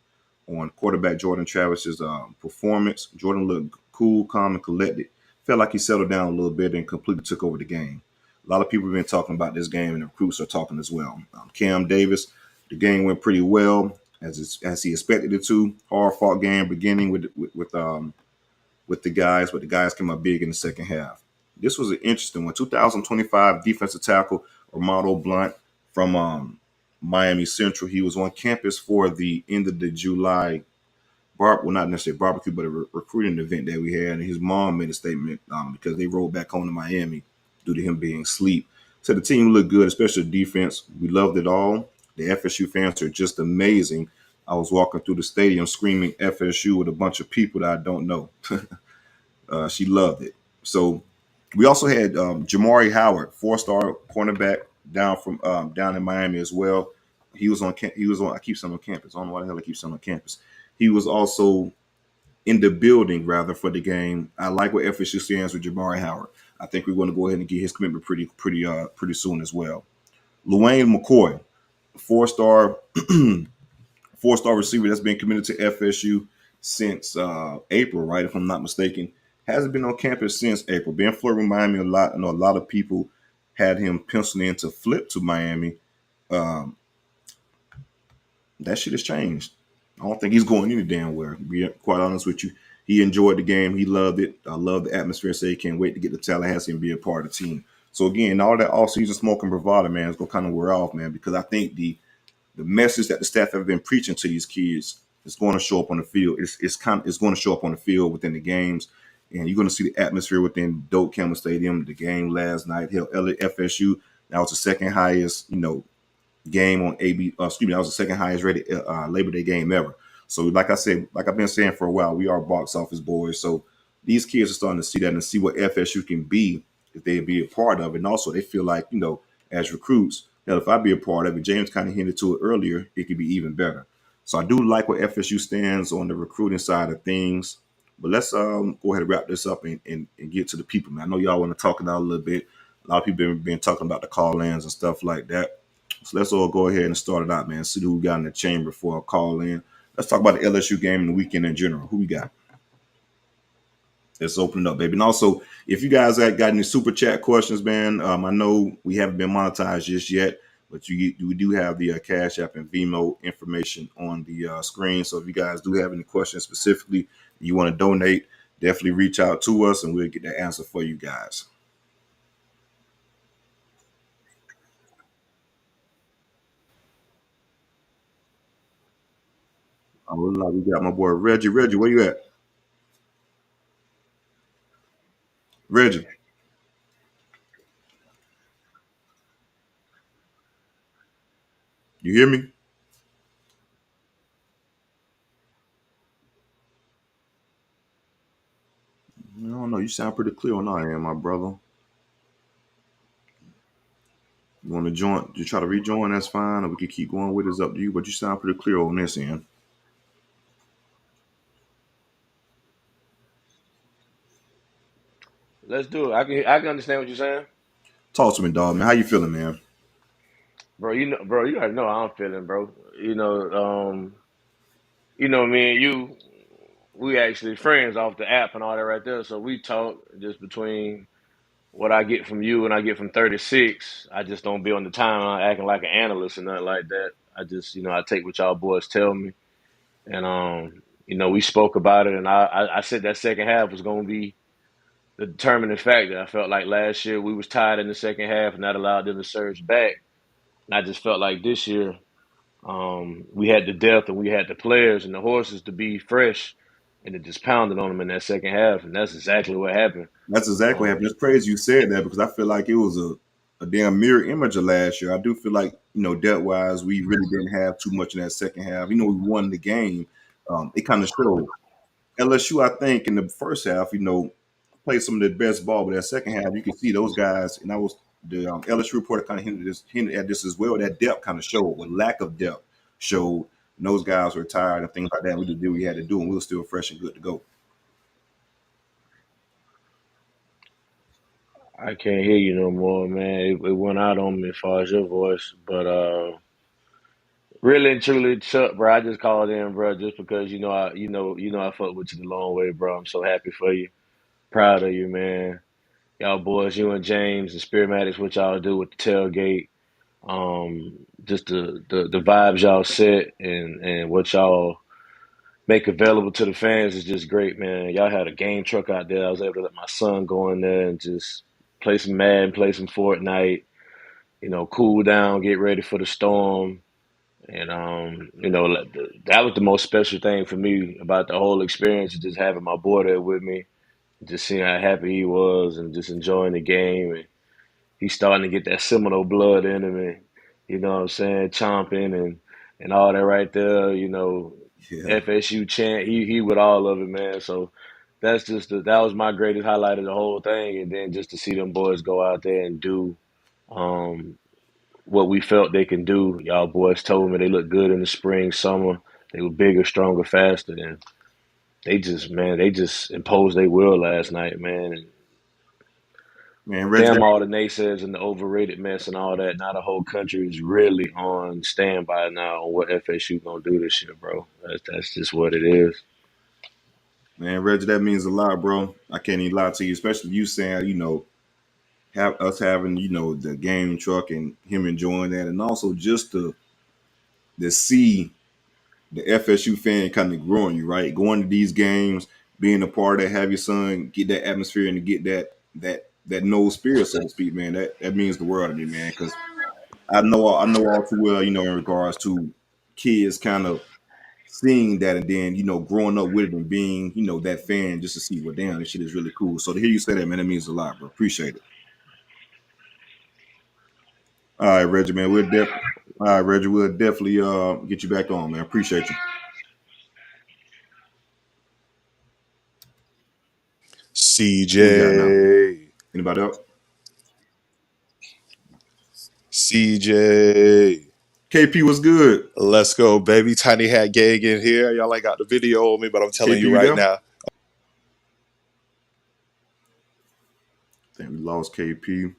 On quarterback Jordan Travis's performance, Jordan looked cool, calm, and collected. Felt like he settled down a little bit and completely took over the game. A lot of people have been talking about this game, and the recruits are talking as well. Cam Davis, the game went pretty well as he expected it to. Hard-fought game beginning with the guys, but the guys came up big in the second half. This was an interesting one. 2025 defensive tackle Armando Blunt from Miami Central. He was on campus for the end of the July not necessarily barbecue, but a recruiting event that we had. And his mom made a statement because they rode back home to Miami due to him being asleep. So the team looked good, especially the defense. We loved it all. The FSU fans are just amazing. I was walking through the stadium screaming FSU with a bunch of people that I don't know. She loved it. So we also had Jamari Howard, 4-star cornerback down in Miami as well. He was on. I keep saying on campus. I don't know why the hell I keep saying on campus. He was also in the building rather for the game. I like what FSU stands with Jamari Howard. I think we're going to go ahead and get his commitment pretty soon as well. Luane McCoy, 4-star 4-star receiver that's been committed to FSU since April, right? If I'm not mistaken, hasn't been on campus since April. Been flirting with Miami a lot. I know a lot of people had him penciled in to flip to Miami. That shit has changed. I don't think he's going any damn where. To be quite honest with you, he enjoyed the game. He loved it. I love the atmosphere. So he can't wait to get to Tallahassee and be a part of the team. So again, all that off-season smoking bravado, man, is gonna kind of wear off, man, because I think the message that the staff have been preaching to these kids is going to show up on the field. It's going to show up on the field within the games, and you're going to see the atmosphere within Doak Campbell Stadium. The game last night, hell, FSU, that was the second highest, game on AB. Excuse me, that was the second highest rated Labor Day game ever. So, like I said, like I've been saying for a while, we are box office boys. So these kids are starting to see that and see what FSU can be if they be a part of it. And also, they feel like as recruits, that if I be a part of it, James kind of hinted to it earlier, it could be even better. So I do like where FSU stands on the recruiting side of things. But let's go ahead and wrap this up and get to the people, man. I know y'all want to talk about a little bit. A lot of people have been talking about the call-ins and stuff like that. So let's all go ahead and start it out, man. See who we got in the chamber for a call in. Let's talk about the LSU game and the weekend in general. Who we got? Let's open it up, baby. And also, if you guys have got any super chat questions, man, I know we haven't been monetized just yet, but we do have the Cash App and Vimo information on the screen. So if you guys do have any questions specifically, you want to donate, definitely reach out to us and we'll get that answer for you guys. We got my boy Reggie. Reggie, where you at? Reggie, you hear me? I don't know. You sound pretty clear on our end, my brother. You want to join? You try to rejoin? That's fine. Or we can keep going with it. It's up to you. But you sound pretty clear on this end. Let's do it. I can understand what you're saying, Talk to me, dog, man. How you feeling, man? bro. Bro, you already know how I'm feeling, bro. Me and you, we actually friends off the app and all that right there. So we talk just between what I get from you and I get from 36. I just don't be on the timeline acting like an analyst or nothing like that. I just, I take what y'all boys tell me, and we spoke about it, and I said that second half was gonna be the determining factor. I felt like last year we was tied in the second half, and that allowed them to surge back. And I just felt like this year we had the depth and we had the players and the horses to be fresh, and it just pounded on them in that second half, and that's exactly what happened. That's exactly what Um, happened. It's crazy you said that because I feel like it was a damn mirror image of last year. I do feel like, depth wise, we really didn't have too much in that second half. We won the game. It kind of showed. LSU, I think, in the first half, played some of the best ball, but that second half, you can see those guys, and I was the LSU reporter kind of hinted at this as well. That depth kind of showed, with lack of depth showed. And those guys were tired and things like that. We did what we had to do, and we were still fresh and good to go. I can't hear you no more, man. It went out on me as far as your voice, but really and truly, Chuck, bro, I just called in, bro, just because I fuck with you the long way, bro. I'm so happy for you, proud of you, man. Y'all boys, you and James and Spearmatics, what y'all do with the tailgate, just the vibes y'all set and what y'all make available to the fans is just great, man. Y'all had a game truck out there. I was able to let my son go in there and just play some Madden, play some Fortnite, cool down, get ready for the storm. And that was the most special thing for me about the whole experience, is just having my boy there with me, just seeing how happy he was and just enjoying the game. And he's starting to get that Seminole blood in him, and you know what I'm saying, chomping and all that right there. Yeah. FSU chant. He with all of it, man. So that was my greatest highlight of the whole thing, and then just to see them boys go out there and do um, what we felt they can do. Y'all boys told me they looked good in the spring, summer. They were bigger, stronger, faster, and they just imposed their will last night, man. And Man, Reggie, damn all the naysayers and the overrated mess and all that. Now the whole country is really on standby now on what FSU gonna do this year, bro. That's just what it is. Reggie, that means a lot, bro. I can't even lie to you, especially you saying, have us having, the game truck and him enjoying that, and also just to see the FSU fan kind of growing you, right? Going to these games, being a part of that, have your son get that atmosphere and to get that no spirit, so to speak, man. That means the world to me, man. Because I know all too well, in regards to kids kind of seeing that and then growing up with it and being that fan just to see what damn this shit is really cool. So to hear you say that, man, that means a lot, bro. Appreciate it. All right, Reggie, man. All right, Reggie, we'll definitely get you back on, man. Appreciate you. Who we got now? CJ. Anybody else? CJ. KP was good. Let's go, baby. Tiny Hat Gang in here. Y'all ain't got the video on me, but I'm telling KP, you you right there? now. I think we lost KP.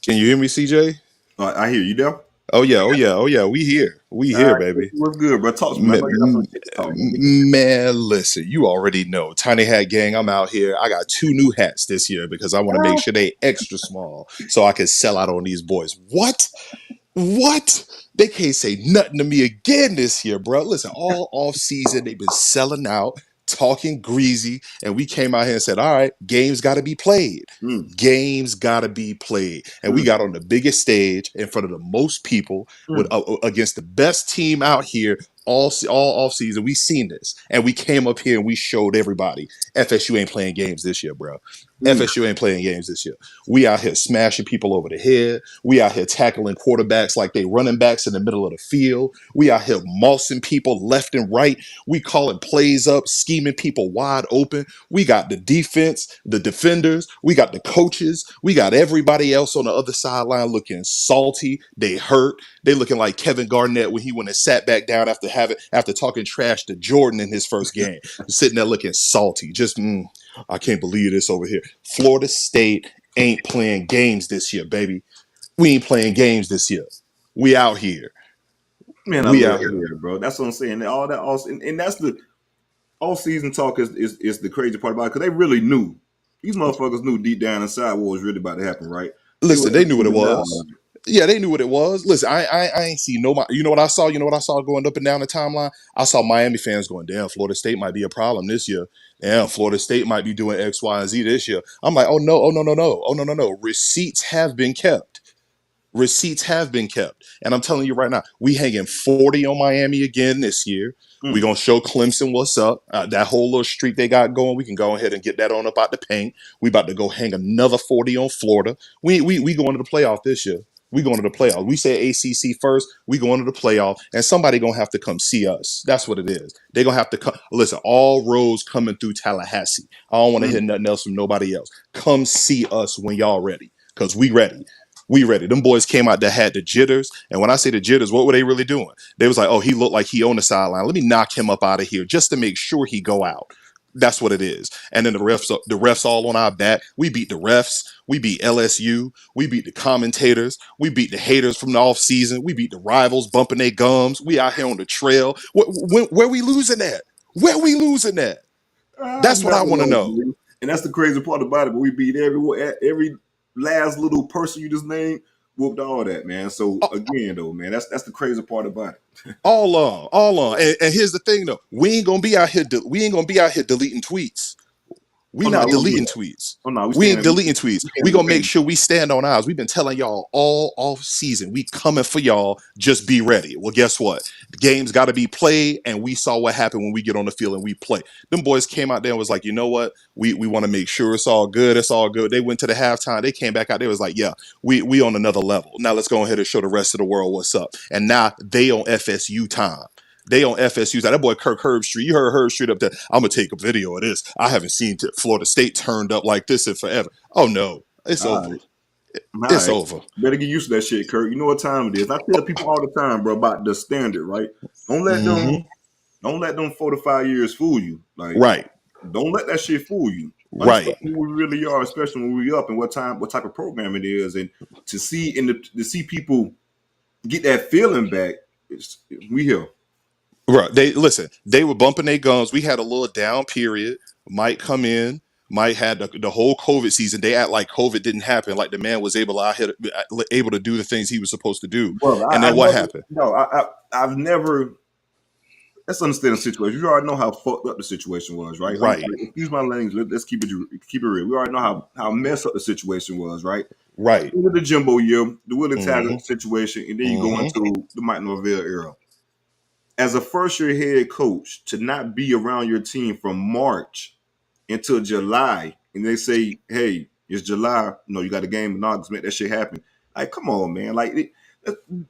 Can you hear me, CJ? I hear you there. Oh yeah, oh yeah, oh yeah. We here. We All here, right, KP baby. was good, bro. Talk to me, man. I know you got some shit to talk, man. Get your Man, listen, you already know. Tiny Hat Gang, I'm out here. I got 2 new hats this year because I want to make sure they extra small so I can sell out on these boys. What? What? They can't say nothing to me again this year, bro. Listen, all off season they've been selling out, talking greasy, and we came out here and said, "All right, games got to be played. mm, Games got to be played." And we mm, got on the biggest stage in front of the most people with mm, against the best team out here. All off season, we seen this, and we came up here and we showed everybody FSU ain't playing games this year, bro. mm, FSU ain't playing games this year. We out here smashing people over the head. We out here tackling quarterbacks like they running backs in the middle of the field. We out here mossing people left and right. We calling plays up, scheming people wide open. We got the defense, the defenders. We got the coaches. We got everybody else on the other sideline looking salty. They hurt. They looking like Kevin Garnett when he went and sat back down after talking trash to Jordan in his first game, sitting there looking salty. Just I can't believe this over here. Florida State ain't playing games this year, baby. We ain't playing games this year. We out here. Man, I We love out to here. hear it, bro. That's what I'm saying. All that, and that's the all season talk is the crazy part about it because they really knew. These motherfuckers knew deep down inside what was really about to happen, right? They were Listen, they knew what it absolutely not. was. Yeah, they knew what it was. Listen, I ain't see no. You know what I saw? You know what I saw going up and down the timeline? I saw Miami fans going, "Damn, Florida State might be a problem this year. Damn, Florida State might be doing X, Y, and Z this year." I'm like, "Oh no, oh no, no, no, oh no, no, no. Receipts have been kept. Receipts have been kept. And I'm telling you right now, we hanging 40 on Miami again this year. We Mm, gonna show Clemson what's up. That whole little streak they got going, we can go ahead and get that on up out the paint. We about to go hang another 40 on Florida. We going to the playoff this year. We going to the playoff. We said ACC first. We going to the playoff, and somebody gonna have to come see us. That's what it is. They gonna have to come. Listen, all roads coming through Tallahassee. I don't want to hear mm. nothing else from nobody else. Come see us when y'all ready, cause we ready. We ready. Them boys came out that had the jitters. And when I say the jitters, what were they really doing? They was like, oh, he looked like he on the sideline. Let me knock him up out of here just to make sure he go out. That's what it is. And then the refs all on our back. We beat the refs. We beat LSU. We beat the commentators. We beat the haters from the off season. We beat the rivals bumping their gums. We out here on the trail. Where we losing at? Where we losing at? I That's what I never want to know, know. dude. And that's the crazy part about it. But we beat every last little person you just named, whooped all that, man. So again, though, man, that's the crazy part about it. All on. And here's the thing, though: we ain't gonna be out here. We ain't gonna be out here deleting tweets. We Oh no, not we don't do deleting that. tweets. Oh no, we We stand ain't in deleting tweets. we stand We in the gonna make paint. sure we stand on ours. We've been telling y'all all off season. We coming for y'all. Just be ready. Well, guess what? The game's got to be played, and we saw what happened when we get on the field and we play. Them boys came out there and was like, you know what? We want to make sure it's all good. It's all good. They went to the halftime. They came back out. They was like, yeah, we on another level. Now let's go ahead and show the rest of the world what's up. And now they on FSU time. They on FSU. That boy Kirk Herbstreit. You heard Herbstreit up there. I'm gonna take a video of this. I haven't seen Florida State turned up like this in forever. Oh no, it's All over. right, all It's right. over. Better get used to that shit, Kurt. You know what time it is. I tell people all the time, bro, about the standard, right? Don't let them Hmm. don't let them 4 to 5 years fool you. Like, Right. don't let that shit fool you. Understand Right. who we really are, especially when we up and what type of program it is, and to see people get that feeling back. We here. Right. They listen. They were bumping their gums. We had a little down period. Might come in. Might had the whole COVID season. They act like COVID didn't happen. Like the man was able to do the things he was supposed to do. Brother, And I then what never happened? no, I've never let's understand the situation. You already know how fucked up the situation was, right? Right, Excuse my language. Let's keep it real. We already know how messed up the situation was, right? right. Into the Jimbo year, the Willie Hmm. Taggart situation, and then you go Hmm. into the Mike Norvell era. As a first year head coach, to not be around your team from March until July, and they say, "Hey, it's July. You know, you got a game in August. Make that shit happen." Like, come on, man. Like,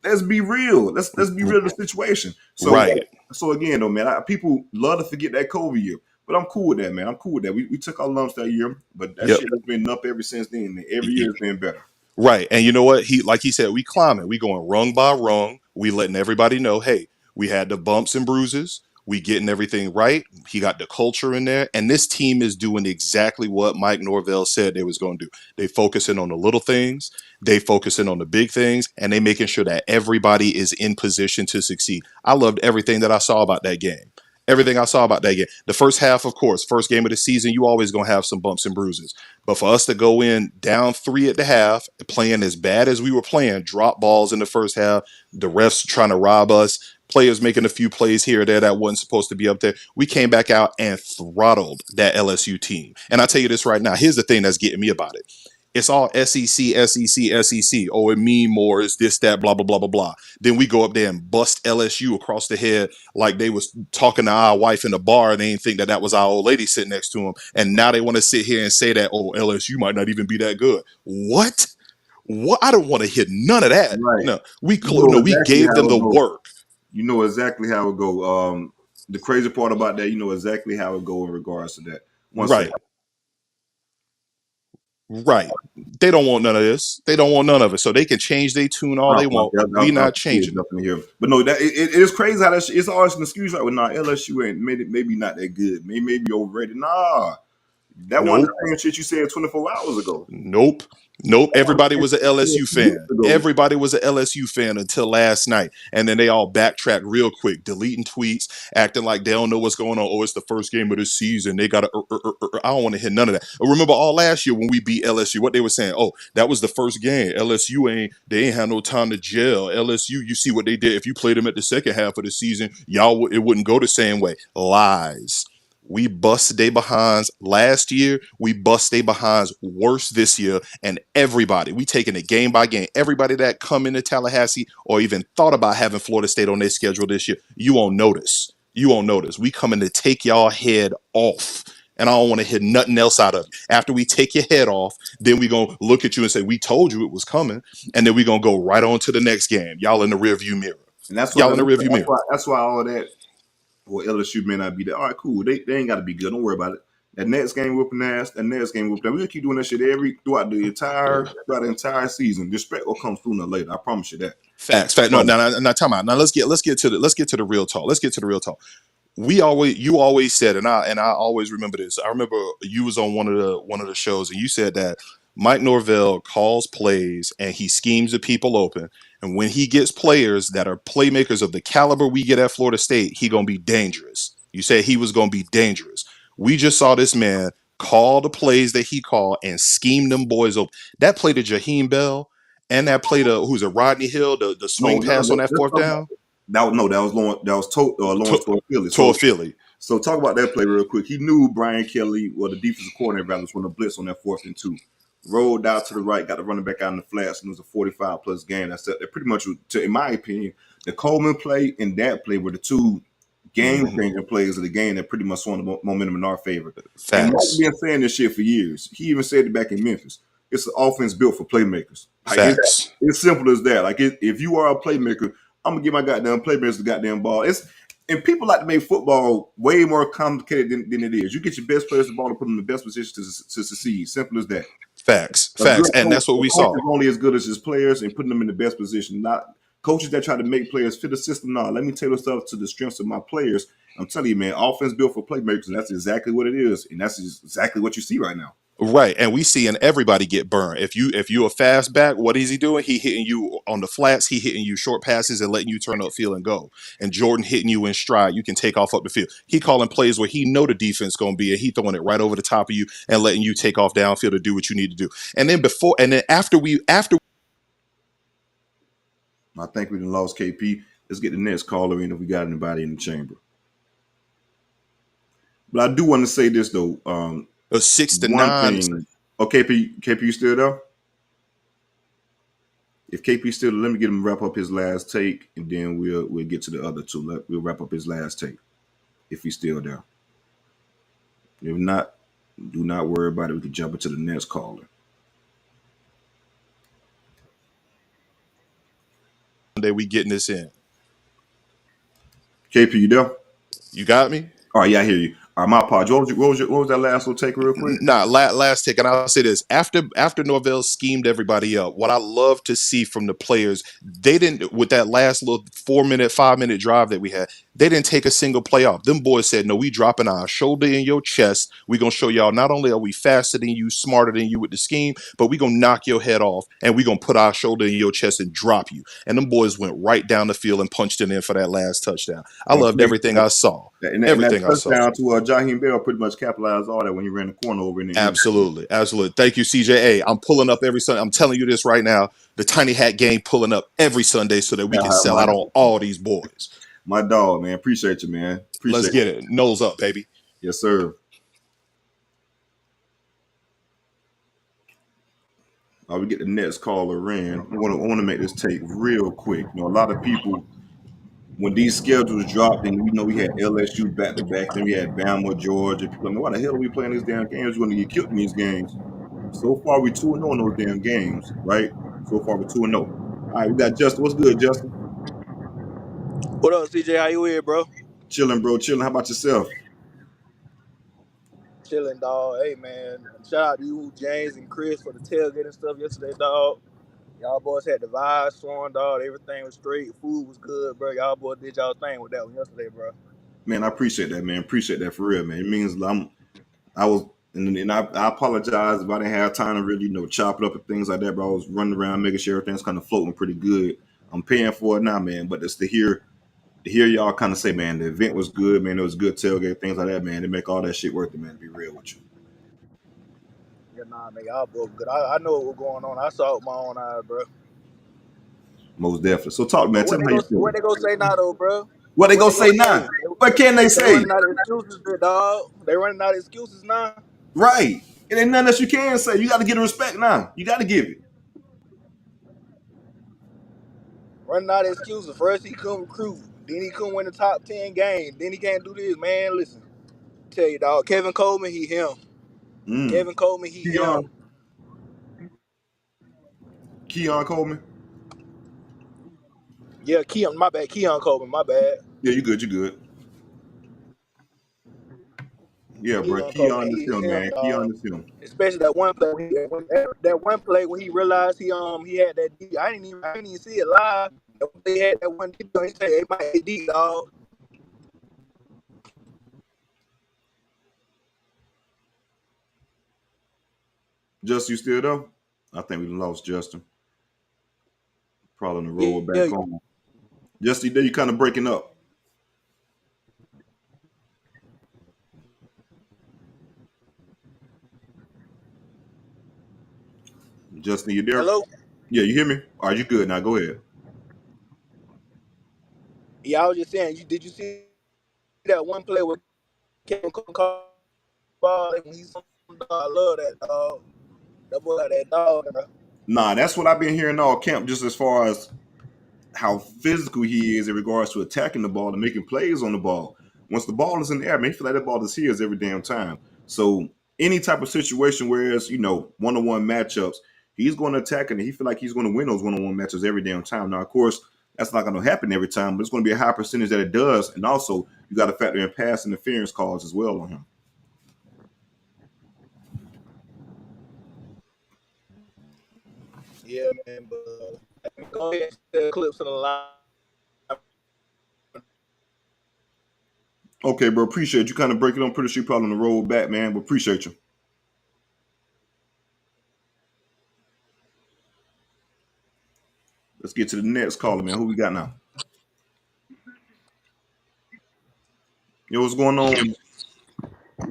let's be real. Let's be real in the situation. So, Right. so again, though, man, people love to forget that COVID year, but I'm cool with that, man. I'm cool with that. We took our lumps that year, but that Yep. shit has been up ever since then. And every year has been better. Right. And you know what? Like he said, we climbing. We going rung by rung. We letting everybody know, hey, we had the bumps and bruises. We getting everything right. He got the culture in there. And this team is doing exactly what Mike Norvell said they was going to do. They focusing on the little things. They focusing on the big things. And they making sure that everybody is in position to succeed. I loved everything that I saw about that game. Everything I saw about that game. The first half, of course, first game of the season, you always going to have some bumps and bruises. But for us to go in down 3 at the half, playing as bad as we were playing, drop balls in the first half, the refs trying to rob us, players making a few plays here or there that wasn't supposed to be up there. We came back out and throttled that LSU team. And I tell you this right now, here's the thing that's getting me about it. It's all SEC, SEC, SEC. Oh, it mean more. Is this, that, blah, blah, blah, blah, blah. Then we go up there and bust LSU across the head like they was talking to our wife in the bar and they didn't think that that was our old lady sitting next to them. And now they want to sit here and say that, oh, LSU might not even be that good. What? What? I don't want to hear none of that. Right. No, You know we exactly gave them how the it goes. work. You know exactly how it go. The crazy part about that, you know exactly how it go in regards to that. One second. Right. Right. They don't want none of this. They don't want none of it. So they can change their tune all Oh, they my want. God, We I'll not see it changing it. up in here. But no, that it is crazy how that it's always an excuse right with nah, LSU ain't maybe not that good. Maybe overrated. Nah, that one the Nope. same shit you said 24 hours ago. Nope. Nope. That one Everybody the was an same shit you LSU said 2 weeks fan. ago. Everybody was an LSU fan until last night. And then they all backtrack real quick, deleting tweets, acting like they don't know what's going on. Oh, it's the first game of the season. They got to. I don't want to hear none of that. Remember all last year when we beat LSU, what they were saying? Oh, that was the first game. They ain't had no time to gel. LSU, you see what they did. If you played them at the second half of the season, it wouldn't go the same way. Lies. We bust they behinds last year. We bust they behinds worse this year. And everybody, we taking it game by game. Everybody that come into Tallahassee or even thought about having Florida State on their schedule this year, you won't notice. You won't notice. We coming to take y'all head off. And I don't want to hear nothing else out of it. After we take your head off, then we gonna look at you and say, we told you it was coming. And then we gonna go right on to the next game. Y'all in the rearview mirror. And that's why Y'all in the rearview mirror. that's why all of that. Well, LSU may not be there. All right, cool. They ain't got to be good. Don't worry about it. That next game whooping ass. That next game whooping ass. We're gonna keep doing that shit throughout the entire season. Respect will come sooner or later. I promise you that. Facts, fact. No, So, now, time out. Now let's get to the real talk. Let's get to the real talk. You always said, and I always remember this. I remember you was on one of the shows, and you said that Mike Norvell calls plays and he schemes the people open. And when he gets players that are playmakers of the caliber we get at Florida State, he gonna be dangerous. You said he was gonna be dangerous. We just saw this man call the plays that he called and scheme them boys open. That play to Jaheim Bell and that play to who's it, Rodney Hill, the swing no, pass on that let's fourth talk about down that. No, that was Lawrence to, toward Philly. to Philly. So talk about that play real quick. He knew Brian Kelly, or the defensive coordinator, rather, was going to blitz on that 4th and 2. Rolled out to the right, got the running back out in the flats, and it was a 45-plus game. That pretty much, in my opinion, the Coleman play and that play were the two game-changing plays of the game that pretty much swung the momentum in our favor. And Mike's Facts. been saying this shit for years. He even said it back in Memphis. It's an offense built for playmakers. Like Facts. it's simple as that. Like if you are a playmaker, I'm gonna get my goddamn playmakers the goddamn ball. And people like to make football way more complicated than it is. You get your best players the ball and put them in the best position to succeed. Simple as that. Facts. A good Facts. And coach, that's what a we coach saw. is only as good as his players and putting them in the best position. Not coaches that try to make players fit the system. No, let me tailor stuff to the strengths of my players. I'm telling you, man, offense built for playmakers, and that's exactly what it is. And that's exactly what you see right now. Right. And we seeing everybody get burned. If you a fast back, what is he doing? He hitting you on the flats, he hitting you short passes and letting you turn upfield and go. And Jordan hitting you in stride. You can take off up the field. He calling plays where he know the defense gonna be and he throwing it right over the top of you and letting you take off downfield to do what you need to do. And then after I think we done lost KP. Let's get the next caller in if we got anybody in the chamber. But I do want to say this though. A 6 to 9. One thing. Oh, KP, you still there? If KP still, let me get him to wrap up his last take, and then we'll get to the other two. We'll wrap up his last take if he's still there. If not, do not worry about it. We can jump into the next caller. Day we getting this in. KP, you there? You got me? All right, yeah, I hear you. All right, my apologies. What was that last little take real quick? Nah, last take, and I'll say this: after Norvell schemed everybody up, what I love to see from the players, they didn't with that last little 4 minute, 5 minute drive that we had, they didn't take a single play off. Them boys said, "No, we dropping our shoulder in your chest. We gonna show y'all not only are we faster than you, smarter than you with the scheme, but we gonna knock your head off, and we gonna put our shoulder in your chest and drop you." And them boys went right down the field and punched it in for that last touchdown. I I loved appreciate everything that. I saw. And that Everything I saw. touchdown to Jaheim Bell pretty much capitalized all that when he ran the corner over in the end zone. Absolutely, absolutely. Thank you, CJ. I'm pulling up every Sunday. I'm telling you this right now. The Tiny Hat Game pulling up every Sunday so that we can sell my, out on all these boys. my dog, man. Appreciate you, man. Let's Appreciate get you. it. Nose up, baby. Yes, sir. We get the next caller in. I want to make this take real quick. A lot of people when these schedules dropped, and we had LSU back to back, then we had Bama, Georgia. People are like, why the hell are we playing these damn games? We're going to get killed in these games. So far, we're 2-0 in those damn games, right? So far, we're 2-0. All right, we got Justin. What's good, Justin? What up, CJ? How you here, bro? Chilling, bro. Chilling. How about yourself? Chilling, dog. Hey, man. Shout out to you, James and Chris, for the tailgate and stuff yesterday, dog. Y'all boys had the vibes flowing, dog. Everything was straight. Food was good, bro. Y'all boys did y'all thing with that one yesterday, bro. Man, I appreciate that, man. Appreciate that for real, man. It means I was, and I apologize if I didn't have time to really, chop it up and things like that, but I was running around making sure everything's kind of floating pretty good. I'm paying for it now, man, but it's to hear y'all kind of say, man, the event was good, man. It was good tailgate, things like that, man. They make all that shit worth it, man. To be real with you, Yeah, nah, man. Y'all boys good. I know what was going on. I saw it with my own eyes, bro. most definitely. So talk, man. But Tell me how you what feeling. they gonna say now, though, bro? What they What gonna they say gonna say? now? What can they They say? running out of excuses, big dog. They running out of excuses now. Right? It ain't nothing else you can say. You got to get the respect now. You got to give it. Running out of excuses. First he couldn't recruit. Then he couldn't win the top 10 game. Then he can't do this, man. Listen. Tell you, dog. Kevin Coleman, he him. Mm. Kevin Coleman, he him. Keon, Keon Coleman. Yeah, Keon, my bad. Keon Coleman, my bad. Yeah, you good. You good. Yeah, bro. Keon Coleman, Keon is he's him, him, man. Keon dog. is him. Especially that one play that one play when he realized he had that D. I didn't even see it live. They had that one D. He said, "Hey, my AD, dog." Justin, you still there? I think we lost Justin. Probably on the Yeah, road back yeah. home. Justin, there you kind of breaking up. Justin, you there? Hello. Yeah, you hear me? All right, you good now. Go ahead. Yeah, I was just saying. Did you see that one play with Kevin Coleman called ball and he's dog? I love that dog. That boy, that dog. Nah, that's what I've been hearing all camp, just as far as how physical he is in regards to attacking the ball and making plays on the ball. Once the ball is in the air, man, he feel like that ball is his every damn time. So any type of situation where it's, one-on-one matchups, he's going to attack it and he feel like he's going to win those one-on-one matches every damn time. Now, of course, that's not going to happen every time, but it's going to be a high percentage that it does. And also, you got to factor in pass interference calls as well on him. Yeah, man. But go ahead and set clips in the line. Okay, bro, appreciate you kind of breaking on. Pretty sure you probably on the road back, man, but appreciate you. Let's get to the next caller, man. Who we got now? Yo, what's going on?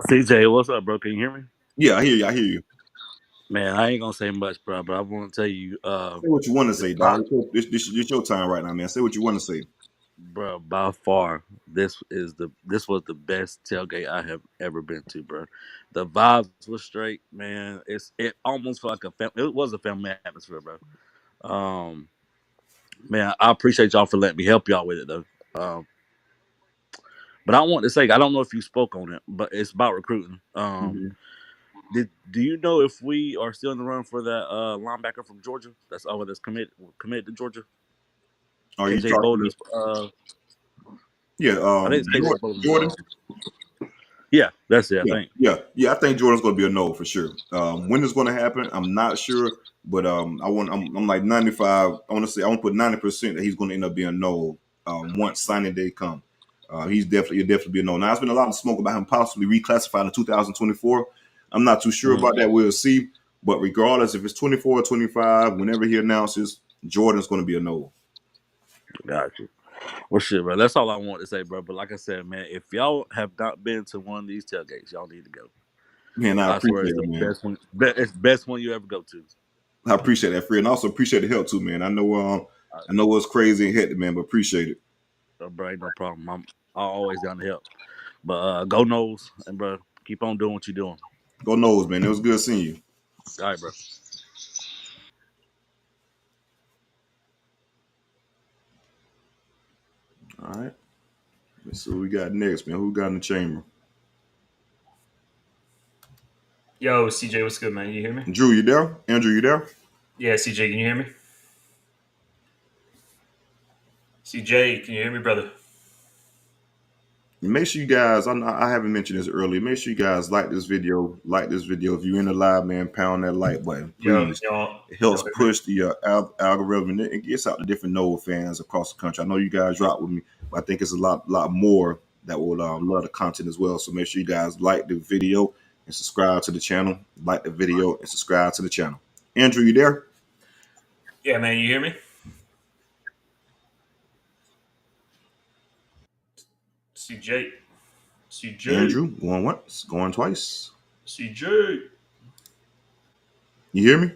CJ, what's up, bro? Can you hear me? Yeah, I hear you. I hear you. Man, I ain't gonna say much, bro, but I want to tell you, Say what you want to the say, drop. dog. This your time right now, man. Say what you want to say. bro, by far, this was the best tailgate I have ever been to, bro. The vibes were straight, man. It almost felt like it was a family atmosphere, bro. Um, man, I appreciate y'all for letting me help y'all with it though. Um, but I want to say I don't know if you spoke on it, but it's about recruiting. Mhm. Do you know if we are still in the run for that linebacker from Georgia? That's committed to Georgia. Are you KJ talking to? Bolden's. Yeah, I think it's KJ Bolden's. Jordan. Yeah, that's it. I Yeah, think. yeah. I think Jordan's going to be a no for sure. When it's going to happen, I'm not sure, but I'm like 95. I want to say I want to put 90% that he's going to end up being no. Once signing day come, he'll definitely be a no. Now, there's been a lot of smoke about him possibly reclassifying in 2024. I'm not too sure Mhm. about that. We'll see. But regardless, if it's 24 or 25, whenever he announces, Jordan's going to be a no. Got you. Well, shit, bro. That's all I want to say, bro. But like I said, man, if y'all have not been to one of these tailgates, y'all need to go. Man, I I swear, it's appreciate the it, man. best one. It's the best one you ever go to. I appreciate that, Fred, and also appreciate the help too, man. I know it's crazy and hectic, man, but appreciate it. Bro, ain't no problem. I'm always down to help. But go nose, and bro, keep on doing what you're doing. Go knows, man. It was good seeing you. All right, bro. All right. Let's see what we got next, man. Who we got in the chamber? Yo, CJ, what's good, man? You hear me? Drew, you there? Andrew, you there? Yeah, CJ, can you hear me? CJ, can you hear me, brother? Make sure you guys, I haven't mentioned this earlier. Make sure you guys like this video. Like this video. If you're in the live, man, pound that like button, Yo, please. y'all, It y'all helps hear me? push the algorithm. It gets out to different Nova fans across the country. I know you guys rock with me, but I think it's a lot more that will love the content as well. So make sure you guys like the video and subscribe to the channel. Like the video and subscribe to the channel. Andrew, you there? Yeah, man, you hear me? CJ, CJ, Andrew, going once, going twice. CJ. You hear me?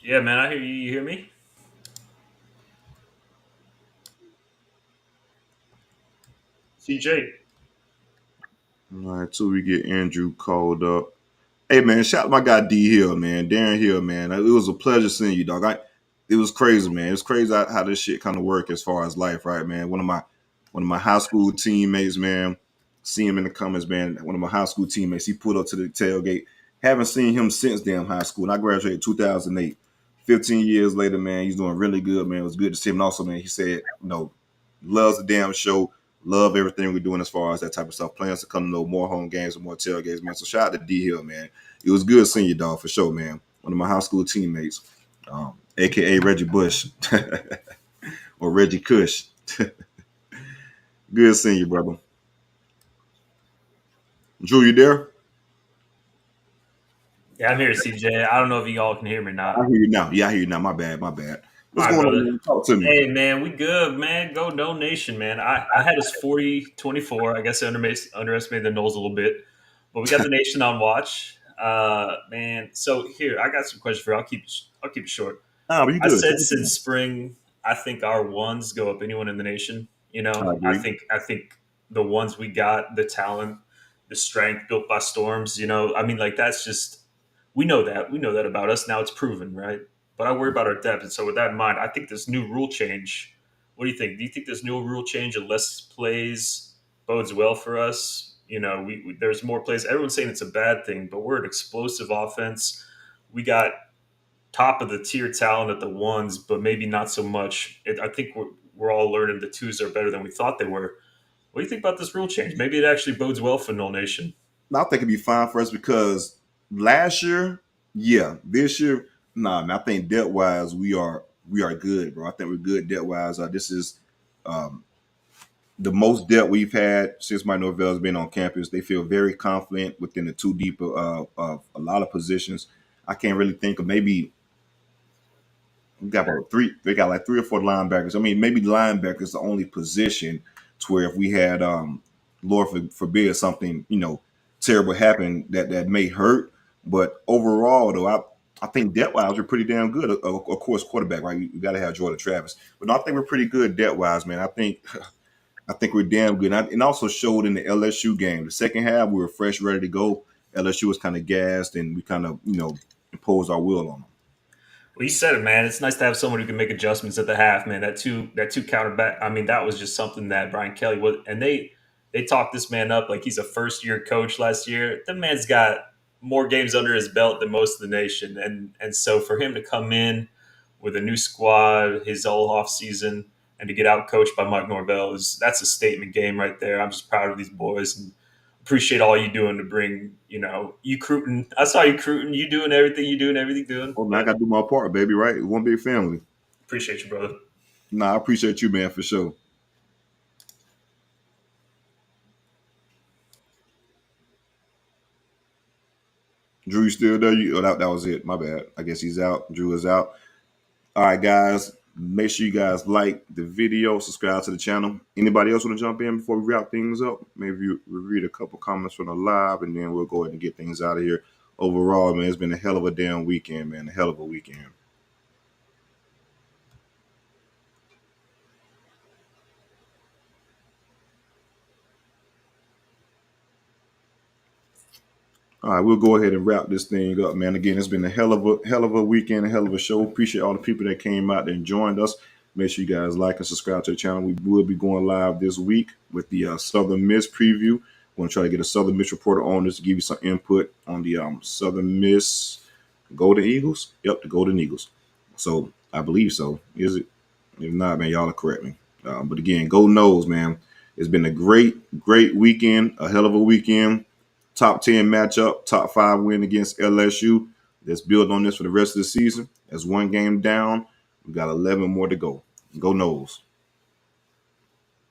Yeah, man, I hear you. You hear me? CJ. All right, till we get Andrew called up. Hey man, shout out my guy D Hill, man, Darren Hill, man. It was a pleasure seeing you, dog. It was crazy, man. It's crazy how this shit kind of work as far as life, right, man. One of my high school teammates, man. See him in the comments, man. One of my high school teammates, he pulled up to the tailgate. Haven't seen him since damn high school. And I graduated 2008. 15 years later, man, he's doing really good, man. It was good to see him. And also, man, he said, loves the damn show. Love everything we're doing as far as that type of stuff. Plans to come to know more home games and more tailgates, man. So shout out to D Hill, man. It was good seeing you, dog, for sure, man. One of my high school teammates, aka Reggie Bush or Reggie Cush. Good seeing you, brother. Drew, you there? Yeah, I'm here, CJ. I don't know if you all can hear me or I not. hear you now. Yeah, I hear you now. My bad, my bad. What's All right, going on, brother. man? Talk to me. Hey, man, we good, man. Go No Nation, man. I had us 40-24. I guess I underestimated the Knowles a little bit, but we got the Nation on watch. Man, so here I got some questions for you. I'll keep it short. Ah, but you I good. said Take your since time. spring, I think our ones go up anyone in the nation. You I know, I agree. think I think the ones we got, the talent, the strength built by storms. You know, I mean, like that's just we know that about us. Now it's proven, right? But I worry about our depth, and so with that in mind, I think this new rule change. What do you think? Do you think this new rule change of less plays bodes well for us? You know, there's more plays. Everyone's saying it's a bad thing, but we're an explosive offense. We got top of the tier talent at the ones, but maybe not so much. I think we're all learning the twos are better than we thought they were. What do you think about this rule change? Maybe it actually bodes well for Null Nation. I think it'd be fine for us because last year, yeah, this year, nah, man. I think debt wise, we are good, bro. I think we're good debt wise. This is um, the most depth we've had since Mike Norvell's been on campus. They feel very confident within the two deep of a lot of positions. I can't really think of maybe we got about three. They got like three or four linebackers. I mean, maybe linebackers is the only position to where if we had, Lord forbid, something terrible happen that may hurt. But overall, though, I think depth wise we're pretty damn good. Of course, quarterback, right? You got to have Jordan Travis, but no, I think we're pretty good depth wise, man. I think I think we're damn good. And also showed in the LSU game. The second half, we were fresh, ready to go. LSU was kind of gassed, and we kind of, imposed our will on them. Well, you said it, man. It's nice to have someone who can make adjustments at the half, man. That two counter back. I mean, that was just something that Brian Kelly was, and they talked this man up like he's a first year coach last year. The man's got more games under his belt than most of the nation, and so for him to come in with a new squad, his whole off season, and to get out coached by Mike Norvell that's a statement game right there. I'm just proud of these boys and appreciate all you doing to bring, you recruiting. I saw you recruiting, you doing everything you doing, everything doing. Oh, man, I But got to do my part, baby, right? One big family. appreciate you, brother. Nah, I appreciate you, man, for sure. Drew, you still there? That was it. My bad. I guess he's out. Drew is out. All right, guys. Make sure you guys like the video, subscribe to the channel. Anybody else want to jump in before we wrap things up? Maybe we read a couple comments from the live, and then we'll go ahead and get things out of here. Overall, man, it's been a hell of a damn weekend, man. A hell of a weekend. All right, we'll go ahead and wrap this thing up, man. Again, it's been a hell of a weekend, a hell of a show. Appreciate all the people that came out and joined us. Make sure you guys like and subscribe to the channel. We will be going live this week with the Southern Miss preview. We're going to try to get a Southern Miss reporter on this to give you some input on the Southern Miss Golden Eagles. Yep, the Golden Eagles. So I believe so. Is it? If not, man, y'all will correct me. But again, go Noles, man. It's been a great weekend, a hell of a weekend. Top 10 matchup, top 5 win against LSU. Let's build on this for the rest of the season. That's one game down. We got 11 more to go. Go Noles.